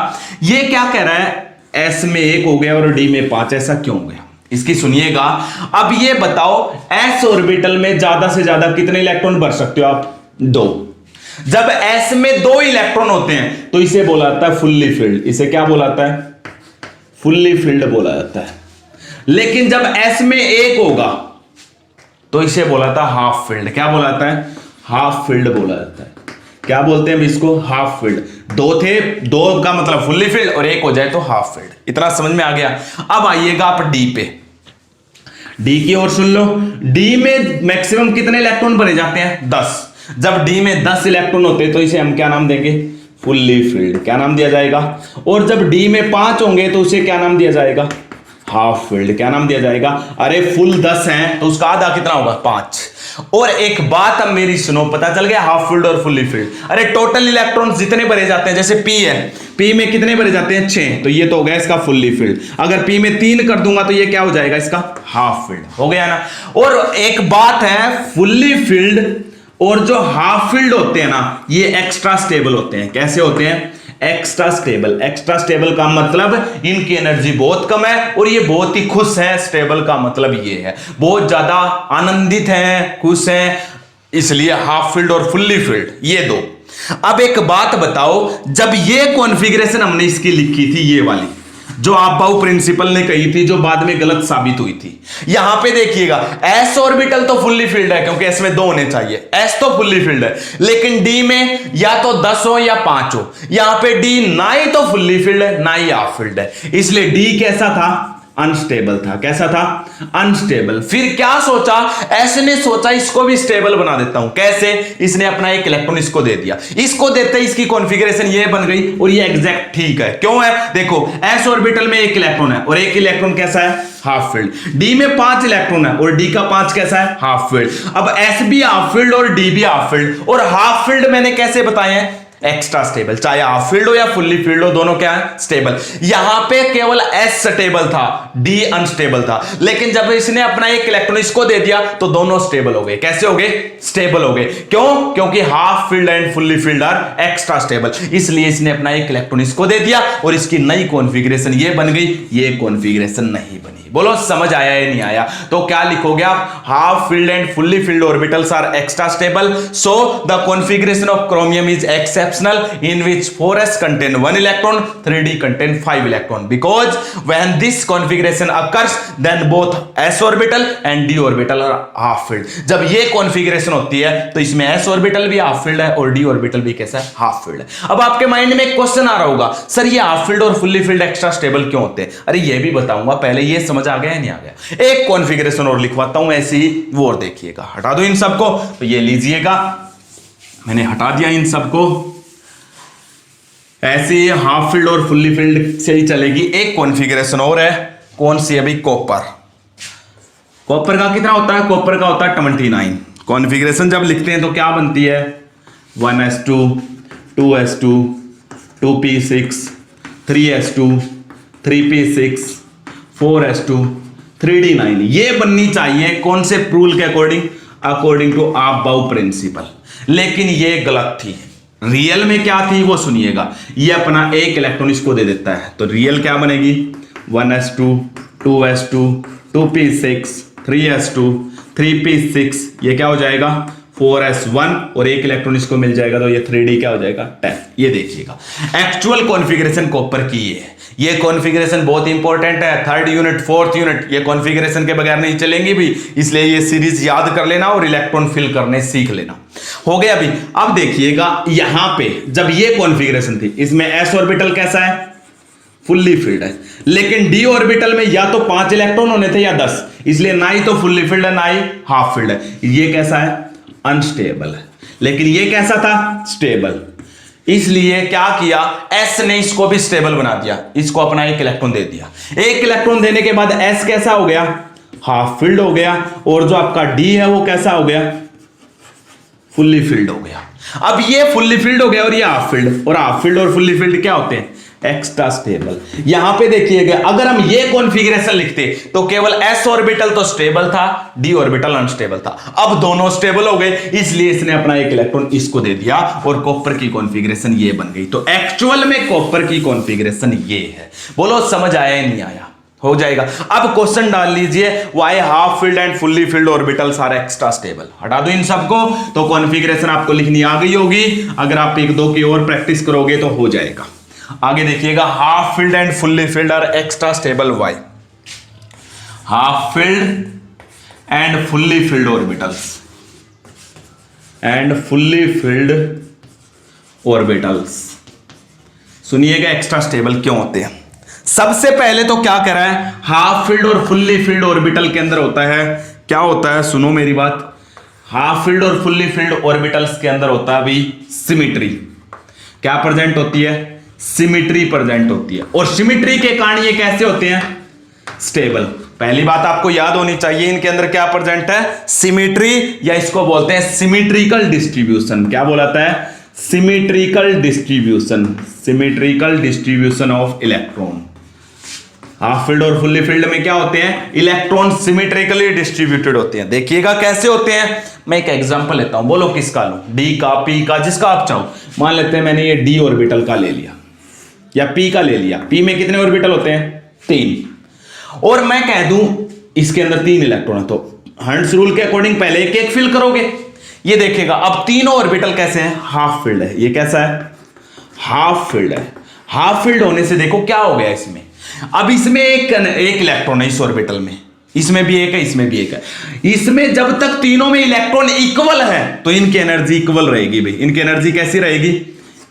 ये क्या कह रहा है, s में 1 हो गया और d में 5, ऐसा क्यों हो गया, इसकी सुनिएगा। अब ये बताओ, s ऑर्बिटल में ज्यादा से ज्यादा कितने इलेक्ट्रॉन भर सकते हो आप, 2। जब s में 2 इलेक्ट्रॉन होते हैं तो इसे बोला जाता है फुल्ली फिल्ड। इसे क्या बोला जाता है, फुल्ली फिल्ड बोला जाता है। लेकिन जब s में 1 होगा तो इसे बोला था हाफ फील्ड। क्या बोला जाता है, हाफ फील्ड बोला जाता है। क्या बोलते हैं इसको, हाफ फील्ड। 2 थे, 2 का मतलब फुल्ली फील्ड, और 1 हो जाए तो हाफ फील्ड। इतना समझ में आ गया। अब आइएगा आप डी पे, डी की ओर सुन लो। डी में मैक्सिमम कितने इलेक्ट्रॉन भरे जाते हैं, 10। जब डी में 10 इलेक्ट्रॉन होते हैं तो इसे हम क्या नाम देंगे, फुल्ली फील्ड। क्या नाम दिया जाएगा। और जब डी में 5 होंगे तो उसे क्या नाम दिया जाएगा, हाफ फील्ड। क्या नाम दिया जाएगा, अरे फुल 10 है तो उसका आधा कितना होगा, 5। और एक बात अब मेरी सुनो, पता चल गया हाफ फील्ड और फुल्ली फील्ड। अरे टोटल इलेक्ट्रॉन्स जितने भरे जाते हैं, जैसे p है, p में कितने भरे जाते हैं, 6, तो ये तो हो गया इसका फुल्ली फील्ड। अगर p में 3 कर दूंगा तो ये क्या हो जाएगा, इसका हाफ फील्ड हो गया ना। और एक बात है, फुल्ली फील्ड और जो हाफ फील्ड होते हैं ना, ये एक्स्ट्रा स्टेबल होते हैं। कैसे होते हैं, एक्स्ट्रा स्टेबल। एक्स्ट्रा स्टेबल का मतलब इनकी एनर्जी बहुत कम है और ये बहुत ही खुश है। स्टेबल का मतलब ये है बहुत ज्यादा आनंदित हैं, खुश हैं, इसलिए हाफ फील्ड और फुल्ली फील्ड ये 2। अब एक बात बताओ, जब ये कॉन्फ़िगरेशन हमने इसकी लिखी थी, ये वाली जो अबाउ प्रिंसिपल ने कही थी, जो बाद में गलत साबित हुई थी, यहां पे देखिएगा s ऑर्बिटल तो फुल्ली फील्ड है क्योंकि s में 2 होने चाहिए, s तो फुल्ली फील्ड है, लेकिन d में या तो 10 हो या 5 हो। यहां पे d ना ही तो फुल्ली फील्ड है ना ही हाफ फील्ड है, इसलिए d कैसा था, अनस्टेबल था। कैसा था? अनस्टेबल। फिर क्या सोचा, ऐसे ने सोचा इसको भी स्टेबल बना देता हूं। कैसे? इसने अपना एक इलेक्ट्रॉन इसको दे दिया, इसको देते इसकी कॉन्फ़िगरेशन ये बन गई और ये एग्जैक्ट ठीक है। क्यों है? देखो s ऑर्बिटल में एक इलेक्ट्रॉन है और एक इलेक्ट्रॉन कैसा है? Half field. d में 5 इलेक्ट्रॉन है और d का 5 कैसा है? Half field. अब s भी हाफ फील्ड और d भी हाफ फील्ड, और हाफ फील्ड मैंने कैसे बताए हैं? Extra stable. चाहे हाफ फील्ड हो या फुल्ली फील्ड हो, दोनों क्या है? स्टेबल। यहां पे केवल s स्टेबल था, d अनस्टेबल था, लेकिन जब इसने अपना एक इलेक्ट्रॉन इसको दे दिया तो दोनों स्टेबल हो गए। कैसे हो गए? स्टेबल हो गए। क्यों? क्योंकि half filled and fully filled are extra stable, इसलिए इसने अपना एक इलेक्ट्रॉन इसको दे दिया और इसकी नई कॉन्फ़िगरेशन ये बन गई, ये कॉन्फ़िगरेशन नहीं बनी। बोलो समझ आया या नहीं आया? तो क्या लिखोगे आप? Half filled and fully filled orbitals are extra stable, so the configuration of chromium is exceptional in which 4s contain 1 electron, 3d contain 5 electron, because when this configuration occurs then both s orbital and d orbital are half filled। जब ये configuration होती है तो इसमें s orbital भी half field है और d orbital भी कैसा है? हाफ फील्ड है। अब आपके माइंड में एक क्वेश्चन आ रहा होगा, सर ये हाफ फील्ड और फुल्ली फील्ड एक्स्ट्रा स्टेबल क्यों होते हैं? अरे ये भी बताऊंगा, पहले ये समझ आ गया या नहीं आ गया? एक कॉन्फ़िगरेशन और लिखवाता हूं ऐसी, वो और देखिएगा। हटा दो इन सबको, तो ये लीजिएगा, मैंने हटा दिया इन सबको। ऐसे ही हाफ फील्ड और फुल्ली फील्ड से ही चलेगी। एक कॉन्फ़िगरेशन और है, कौन सी? अभी कॉपर। कॉपर का कितना होता है? कॉपर का होता है 29। कॉन्फ़िगरेशन जब लिखते हैं तो क्या बनती है? 1s2 2s2 2p6 3s2 3p6 4s2 3d9। ये बननी चाहिए कौन से रूल के according? According to Aufbau principle. लेकिन ये गलत थी। रियल में क्या थी वो सुनिएगा। ये अपना एक इलेक्ट्रॉन इसको दे देता है, तो रियल क्या बनेगी? 1s2 2s2 2p6 3s2 3p6, ये क्या हो जाएगा? 4s1, और एक इलेक्ट्रॉन इसको मिल जाएगा तो ये 3d क्या हो जाएगा? 10। ये देखिएगा एक्चुअल कॉन्फ़िगरेशन कॉपर की ये कॉन्फ़िगरेशन बहुत इंपॉर्टेंट है। 3rd यूनिट 4th यूनिट ये कॉन्फ़िगरेशन के बगैर नहीं चलेंगी भी, इसलिए ये सीरीज याद कर लेना और इलेक्ट्रॉन फिल करने सीख लेना। हो गया अभी। अब देखिएगा यहां पे जब ये कॉन्फ़िगरेशन थी, इसमें s ऑर्बिटल कैसा है? फुल्ली फील्ड है, लेकिन d ऑर्बिटल में या तो 5 इलेक्ट्रॉन होने थे या 10, इसलिए ना ही तो फुल्ली फील्ड है ना ही हाफ फील्ड है। ये कैसा है? अनस्टेबल है। लेकिन ये कैसा था? स्टेबल। इसलिए क्या किया, s ने इसको भी स्टेबल बना दिया, इसको अपना एक इलेक्ट्रॉन दे दिया। एक इलेक्ट्रॉन देने के बाद s कैसा हो गया? हाफ फील्ड हो गया, और जो आपका d है वो कैसा हो गया? फुल्ली फील्ड हो गया। अब ये फुल्ली फील्ड हो गया और ये हाफ फील्ड, और हाफ फील्ड और फुल्ली फील्ड क्या होते हैं? Extra stable. यहां पे देखिएगा, अगर हम ये कॉन्फ़िगरेशन लिखते तो केवल s ऑर्बिटल तो स्टेबल था, d ऑर्बिटल अनस्टेबल था। अब दोनों स्टेबल हो गए, इसलिए इसने अपना एक इलेक्ट्रॉन इसको दे दिया और कॉपर की कॉन्फ़िगरेशन ये बन गई। तो एक्चुअल में कॉपर की कॉन्फ़िगरेशन ये है। बोलो समझ आया या नहीं आया? हो जाएगा। अब क्वेश्चन डाल लीजिए, why half filled and fully filled orbitals are extra stable. हटा दो इन सबको, तो कॉन्फ़िगरेशन आपको लिखनी आ गई होगी। अगर आप 1-2 की और प्रैक्टिस करोगे तो हो जाएगा। आगे देखिएगा, half filled and fully filled are extra stable. Why? Half filled and fully filled orbitals सुनिएगा एक्स्ट्रा स्टेबल क्यों होते हैं। सबसे पहले तो क्या कह रहा है, हाफ फील्ड और फुल्ली फील्ड ऑर्बिटल के अंदर होता है, क्या होता है? सुनो मेरी बात। हाफ फील्ड और फुल्ली फील्ड ऑर्बिटल्स के अंदर होता है अभी सिमिट्री। क्या प्रेजेंट होती है? सिमिट्री प्रेजेंट होती है, और सिमिट्री के कारण ये कैसे होते हैं? स्टेबल। पहली बात आपको याद होनी चाहिए, इनके अंदर क्या प्रेजेंट है? सिमिट्री, या इसको बोलते हैं सिमिट्रिकल डिस्ट्रीब्यूशन। क्या बोलाता है? Symmetrical distribution of electron. Half field और फुल्ली फील्ड में क्या होते हैं? इलेक्ट्रॉन सिमिट्रिकली डिस्ट्रीब्यूटेड होते हैं। देखिएगा कैसे होते हैं। मैं एक एग्जांपल लेता हूं, बोलो किसका लूं? डी का, पी का, जिसका आप चाहो। मान लेते हैं मैंने ये डी ऑर्बिटल का ले लिया या पी का ले लिया। पी में कितने ऑर्बिटल होते हैं? 3। और मैं कह दूं इसके अंदर 3 इलेक्ट्रॉन है, तो हर्ट्ज रूल के अकॉर्डिंग पहले एक एक फिल करोगे। ये देखिएगा, अब तीनों ऑर्बिटल कैसे हैं? हाफ फील्ड है। ये कैसा है? हाफ फील्ड है। हाफ फील्ड होने से देखो क्या हो गया इसमें। अब इसमें एक इलेक्ट्रॉन है इस ऑर्बिटल में, इसमें भी एक है, इसमें भी एक है। इसमें जब तक तीनों में इलेक्ट्रॉन इक्वल है तो इनकी एनर्जी इक्वल रहेगी भाई। इनकी एनर्जी कैसी रहेगी?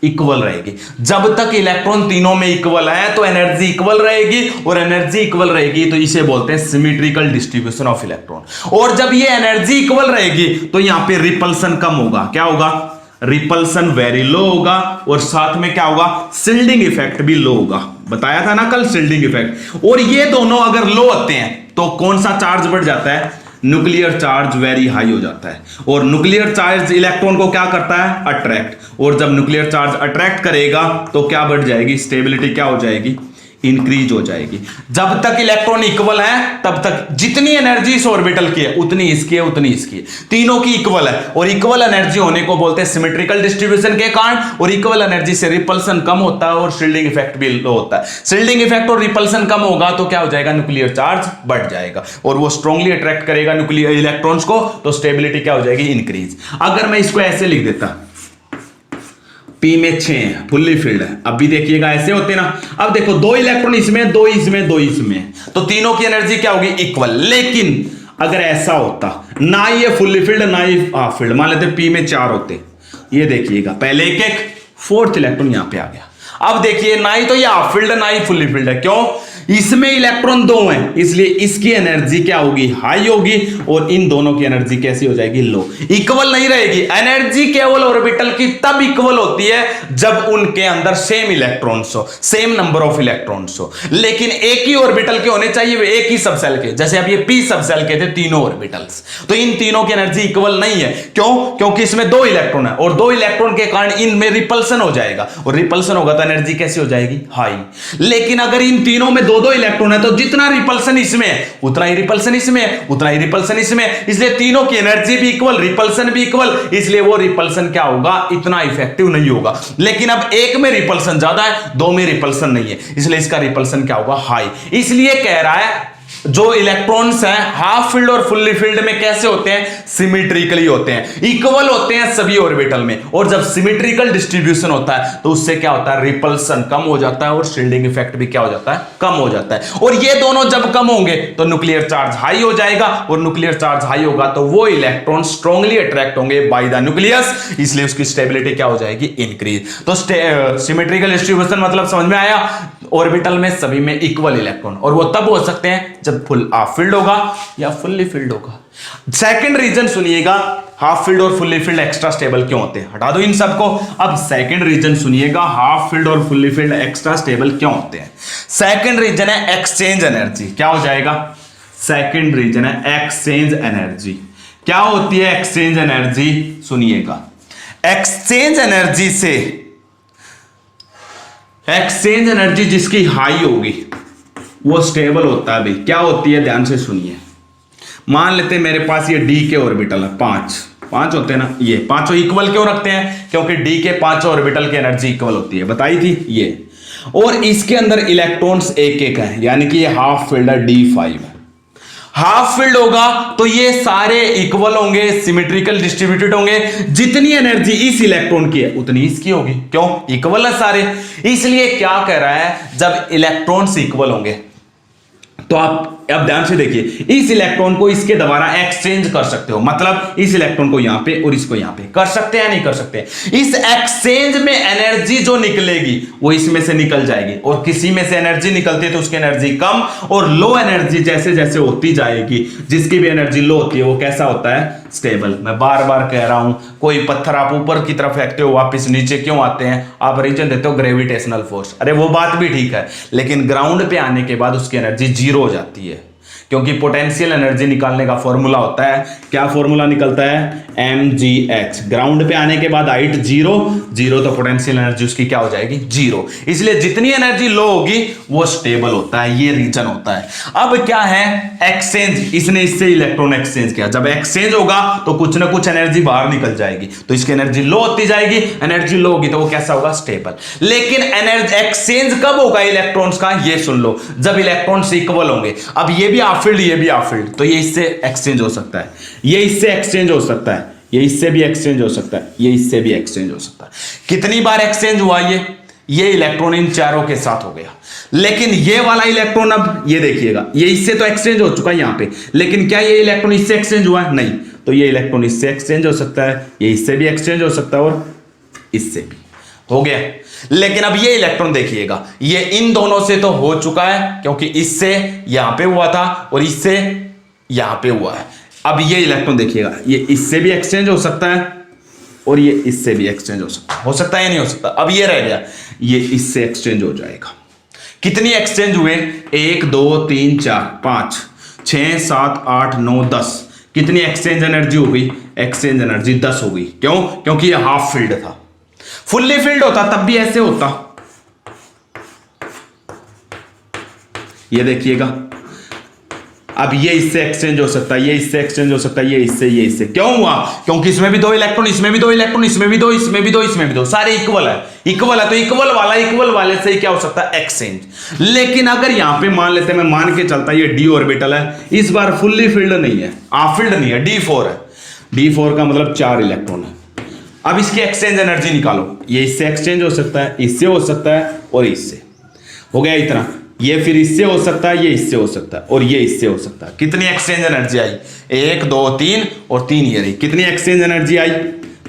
इक्वल रहेगी। जब तक इलेक्ट्रॉन तीनों में इक्वल है तो एनर्जी इक्वल रहेगी, और एनर्जी इक्वल रहेगी तो इसे बोलते हैं सिमेट्रिकल डिस्ट्रीब्यूशन ऑफ इलेक्ट्रॉन। और जब ये एनर्जी इक्वल रहेगी तो यहां पे रिपल्सन कम होगा। क्या होगा? रिपल्सन वेरी लो होगा, और साथ में क्या होगा? शिल्डिंग इफेक्ट भी लो होगा। बताया था ना कल शिल्डिंग इफेक्ट। और ये दोनों अगर लो होते हैं तो कौन सा चार्ज बढ़ जाता है? न्यूक्लियर चार्ज वेरी हाई हो जाता है। और न्यूक्लियर चार्ज इलेक्ट्रॉन को क्या करता है? अट्रैक्ट। और जब न्यूक्लियर चार्ज अट्रैक्ट करेगा तो क्या बढ़ जाएगी? स्टेबिलिटी क्या हो जाएगी? इंक्रीज हो जाएगी। जब तक इलेक्ट्रॉन इक्वल है तब तक जितनी एनर्जी इस ऑर्बिटल की है उतनी इसकी है, उतनी इसकी है। तीनों की इक्वल है, और इक्वल एनर्जी होने को बोलते हैं सिमेट्रिकल डिस्ट्रीब्यूशन के कारण। और इक्वल एनर्जी से रिपल्सन कम होता है और शील्डिंग इफेक्ट भी लो होता है। शील्डिंग इफेक्ट और रिपल्सन कम होगा तो क्या हो जाएगा? न्यूक्लियर चार्ज बढ़ जाएगा, और वो स्ट्रांगली अट्रैक्ट करेगा न्यूक्लियर इलेक्ट्रॉन्स को, तो स्टेबिलिटी क्या हो जाएगी? इंक्रीज। अगर मैं इसको ऐसे लिख देता, P में 6 है, फुल्ली फिल्ड है। अब भी देखिएगा ऐसे होते ना। अब देखो 2 इलेक्ट्रॉन इसमें, 2 इसमें, 2 इसमें, तो तीनों की एनर्जी क्या होगी? इक्वल। लेकिन अगर ऐसा होता, ना ये फुल्ली फिल्ड ना ये हाफ फिल्ड, मान लेते P में 4 होते, ये देखिएगा पहले एक एक, फोर्थ इलेक्ट्रॉन यहां पे आ गया। अब देखिए ना ही तो ये हाफ फिल्ड ना ही फुल्ली फिल्ड है। क्यों? इसमें इलेक्ट्रॉन 2 हैं, इसलिए इसकी एनर्जी क्या होगी? हाई होगी, और इन दोनों की एनर्जी कैसी हो जाएगी? लो। इक्वल नहीं रहेगी। एनर्जी केवल ऑर्बिटल की तब इक्वल होती है जब उनके अंदर सेम इलेक्ट्रॉन्स हो, सेम नंबर ऑफ इलेक्ट्रॉन्स हो। लेकिन एक ही ऑर्बिटल के होने चाहिए, एक ही सबसेल के। जैसे अब ये p सबसेल के थे तीनों ऑर्बिटल्स, तो इन तीनों की एनर्जी इक्वल नहीं है। क्यों? क्योंकि इसमें 2 इलेक्ट्रॉन है, और 2 इलेक्ट्रॉन के कारण इनमें रिपल्सन हो जाएगा, और रिपल्सन होगा तो एनर्जी कैसी हो जाएगी? हाई। लेकिन अगर इन तीनों में 2 इलेक्ट्रॉन है तो जितना रिपल्सन इसमें है उतना ही रिपल्सन इसमें है, उतना ही रिपल्सन इसमें है, इसलिए तीनों की एनर्जी भी इक्वल, रिपल्सन भी इक्वल, इसलिए वो रिपल्सन क्या होगा? इतना इफेक्टिव नहीं होगा। लेकिन अब एक में रिपल्सन ज्यादा है, 2 में रिपल्सन नहीं है, इसलिए इसका रिपल्सन क्या होगा? हाई। इसलिए कह रहा है जो इलेक्ट्रॉन्स हैं हाफ फील्ड और फुल्ली फील्ड में कैसे होते हैं? सिमेट्रिकली होते हैं, इक्वल होते हैं सभी ऑर्बिटल में। और जब सिमेट्रिकल डिस्ट्रीब्यूशन होता है तो उससे क्या होता है? रिपल्सन कम हो जाता है, और शील्डिंग इफेक्ट भी क्या हो जाता है? कम हो जाता है। और ये दोनों जब कम होंगे तो न्यूक्लियर चार्ज हाई हो जाएगा, और न्यूक्लियर चार्ज हाई होगा तो वो इलेक्ट्रॉन स्ट्रांगली अट्रैक्ट होंगे बाय द न्यूक्लियस, इसलिए उसकी स्टेबिलिटी क्या हो जाएगी? इंक्रीज। तो सिमेट्रिकल डिस्ट्रीब्यूशन मतलब समझ में आया? ऑर्बिटल में सभी में इक्वल इलेक्ट्रॉन, और वो तब हो सकते हैं जब फुल हाफ फील्ड होगा या फुल्ली फील्ड होगा। सेकंड रीजन सुनिएगा, हाफ फील्ड और फुल्ली फील्ड एक्स्ट्रा स्टेबल क्यों होते हैं? हटा दो इन सबको। अब सेकंड रीजन सुनिएगा, हाफ फील्ड और फुल्ली फील्ड एक्स्ट्रा स्टेबल क्यों होते हैं? सेकंड रीजन है एक्सचेंज एनर्जी। क्या हो जाएगा? सेकंड रीजन है एक्सचेंज एनर्जी। क्या होती है एक्सचेंज एनर्जी? सुनिएगा, एक्सचेंज एनर्जी से, एक्सचेंज एनर्जी जिसकी हाई होगी वो स्टेबल होता है। भाई क्या होती है? ध्यान से सुनिए। मान लेते हैं मेरे पास ये डी के ऑर्बिटल है, 5 होते हैं ना, ये पांचों इक्वल क्यों रखते हैं? क्योंकि डी के 5 ऑर्बिटल की एनर्जी इक्वल होती है, बताई थी ये। और इसके अंदर इलेक्ट्रॉन्स एक एक है, यानी कि ये हाफ फील्ड है, D5 है। हाफ फील्ड होगा तो ये सारे इक्वल होंगे, सिमेट्रिकल डिस्ट्रीब्यूटेड होंगे। जितनी एनर्जी इस इलेक्ट्रॉन की है उतनी इसकी होगी। क्यों? इक्वल है सारे। इसलिए क्या कह रहा है? जब इलेक्ट्रॉन्स इक्वल होंगे तो आप अब ध्यान से देखिए, इस इलेक्ट्रॉन को इसके द्वारा एक्सचेंज कर सकते हो, मतलब इस इलेक्ट्रॉन को यहां पे और इसको यहां पे कर सकते हैं, नहीं कर सकते? इस एक्सचेंज में एनर्जी जो निकलेगी वो इसमें से निकल जाएगी, और किसी में से एनर्जी निकलती है तो उसकी एनर्जी कम, और लो एनर्जी जैसे जैसे होती जाएगी, जिसकी भी एनर्जी लो होती है वो कैसा होता है? स्टेबल। मैं बार बार कह रहा हूं, कोई पत्थर आप ऊपर की तरफ फेंकते हो वापस नीचे क्यों आते हैं? आप रीजन देते हो ग्रेविटेशनल फोर्स। अरे वो बात भी ठीक है, लेकिन ग्राउंड पे आने के बाद उसकी एनर्जी 0 हो जाती है, क्योंकि पोटेंशियल एनर्जी निकालने का फॉर्मूला होता है, क्या फॉर्मूला निकलता है? mgh। ग्राउंड पे आने के बाद हाइट 0 तो पोटेंशियल एनर्जी उसकी क्या हो जाएगी? 0। इसलिए जितनी एनर्जी लो होगी वो स्टेबल होता है, ये रीजन होता है। अब क्या है? एक्सचेंज। इसने इससे इलेक्ट्रॉन एक्सचेंज किया। जब एक्सचेंज होगा तो कुछ ना कुछ एनर्जी बाहर निकल जाएगी, तो इसकी एनर्जी लो होती जाएगी। एनर्जी लो होगी तो वो कैसा होगा? स्टेबल। लेकिन एनर्जी एक्सचेंज कब होगा इलेक्ट्रॉन्स का? ये सुन लो, जब इलेक्ट्रॉन्स इक्वल होंगे। अब ये भी हाफ फील्ड, ये भी हाफ फील्ड, तो ये इससे एक्सचेंज हो सकता है, ये इससे एक्सचेंज हो सकता है, ये इससे भी एक्सचेंज हो सकता है, ये इससे भी एक्सचेंज हो सकता है। कितनी बार एक्सचेंज हुआ? ये इलेक्ट्रॉन इन चारों के साथ हो गया। लेकिन ये वाला इलेक्ट्रॉन, अब ये देखिएगा, ये इससे तो एक्सचेंज हो चुका है यहां पे, लेकिन क्या ये इलेक्ट्रॉन इससे एक्सचेंज हुआ है? नहीं। तो ये इलेक्ट्रॉन इससे एक्सचेंज हो सकता है, ये इससे भी एक्सचेंज हो सकता है, और इससे भी। हो गया। लेकिन अब ये इलेक्ट्रॉन देखिएगा, ये इन दोनों से तो हो चुका है क्योंकि इससे यहां पे हुआ था और इससे यहां पे हुआ है। अब ये इलेक्ट्रॉन देखिएगा, ये इससे भी एक्सचेंज हो सकता है और ये इससे भी एक्सचेंज हो सकता है या नहीं हो सकता। अब ये रह गया, ये इससे एक्सचेंज हो जाएगा। कितनी एक्सचेंज हुए? 1 2 3 4 5 6 7 8 9 10। कितनी एक्सचेंज एनर्जी हो गई? एक्सचेंज एनर्जी 10 हो गई। क्यों? क्योंकि ये हाफ फील्ड था। फुल्ली फील्ड होता तब भी ऐसे होता। ये देखिएगा, अब ये इससे एक्सचेंज हो सकता है, ये इससे एक्सचेंज हो सकता है, ये इससे। क्यों हुआ? क्योंकि इसमें भी 2 इलेक्ट्रॉन, इसमें भी 2 इलेक्ट्रॉन, इसमें भी 2, इसमें भी 2, इसमें भी 2, सारे इक्वल है। इक्वल है तो इक्वल वाला इक्वल वाले से क्या हो सकता है? एक्सचेंज। लेकिन अगर यहां पे मान लेते हैं, मैं मान के चलता ये d ऑर्बिटल है, इस बार फुल्ली फील्ड नहीं है, हाफ फील्ड नहीं है, d4 है। d4 का मतलब 4 इलेक्ट्रॉन है। अब इसकी एक्सचेंज एनर्जी निकालो, ये इससे एक्सचेंज हो सकता है, इससे हो सकता है और इससे। हो गया इतना। ये फिर इससे हो सकता है, ये इससे हो सकता है और ये इससे हो सकता है। कितनी एक्सचेंज एनर्जी आई? 1 2 3 और 3 ये रही। कितनी एक्सचेंज एनर्जी आई?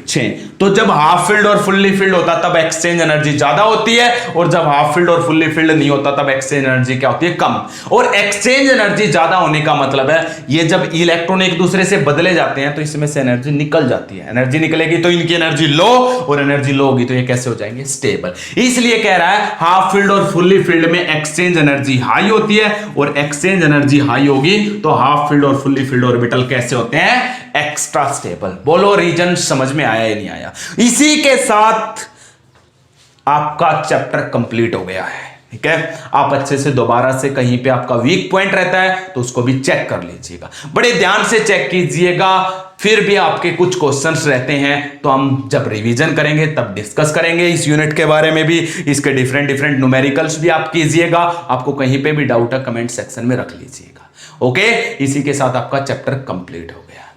6। तो जब हाफ फील्ड और फुल्ली फील्ड होता तब एक्सचेंज एनर्जी ज्यादा होती है और जब हाफ फील्ड और फुल्ली फील्ड नहीं होता तब एक्सचेंज एनर्जी क्या होती है? कम। और एक्सचेंज एनर्जी ज्यादा होने का मतलब है ये जब इलेक्ट्रॉन एक दूसरे से बदले जाते हैं तो इसमें से एनर्जी निकल जाती है। एनर्जी निकलेगी तो इनकी एनर्जी लो और एनर्जी लो होगी तो ये कैसे हो जाएंगे? स्टेबल। इसलिए कह रहा है हाफ फील्ड और फुल्ली फील्ड में एक्सचेंज एनर्जी हाई होती है और एक्सचेंज एनर्जी हाई होगी तो हाफ फील्ड और फुल्ली फील्ड ऑर्बिटल कैसे होते हैं? Extra stable. बोलो रीजन समझ में आया या नहीं आया? इसी के साथ आपका चैप्टर कंप्लीट हो गया है। ठीक है, आप अच्छे से दोबारा से कहीं पे आपका वीक पॉइंट रहता है तो उसको भी चेक कर लीजिएगा, बड़े ध्यान से चेक कीजिएगा। फिर भी आपके कुछ क्वेश्चंस रहते हैं तो हम जब रिवीजन करेंगे तब डिस्कस करेंगे इस यूनिट के बारे में भी। इसके डिफरेंट न्यूमेरिकल्स भी आप कीजिएगा। आपको कहीं पे भी डाउट है कमेंट सेक्शन में रख लीजिएगा। ओके, इसी के साथ आपका चैप्टर कंप्लीट हो गया।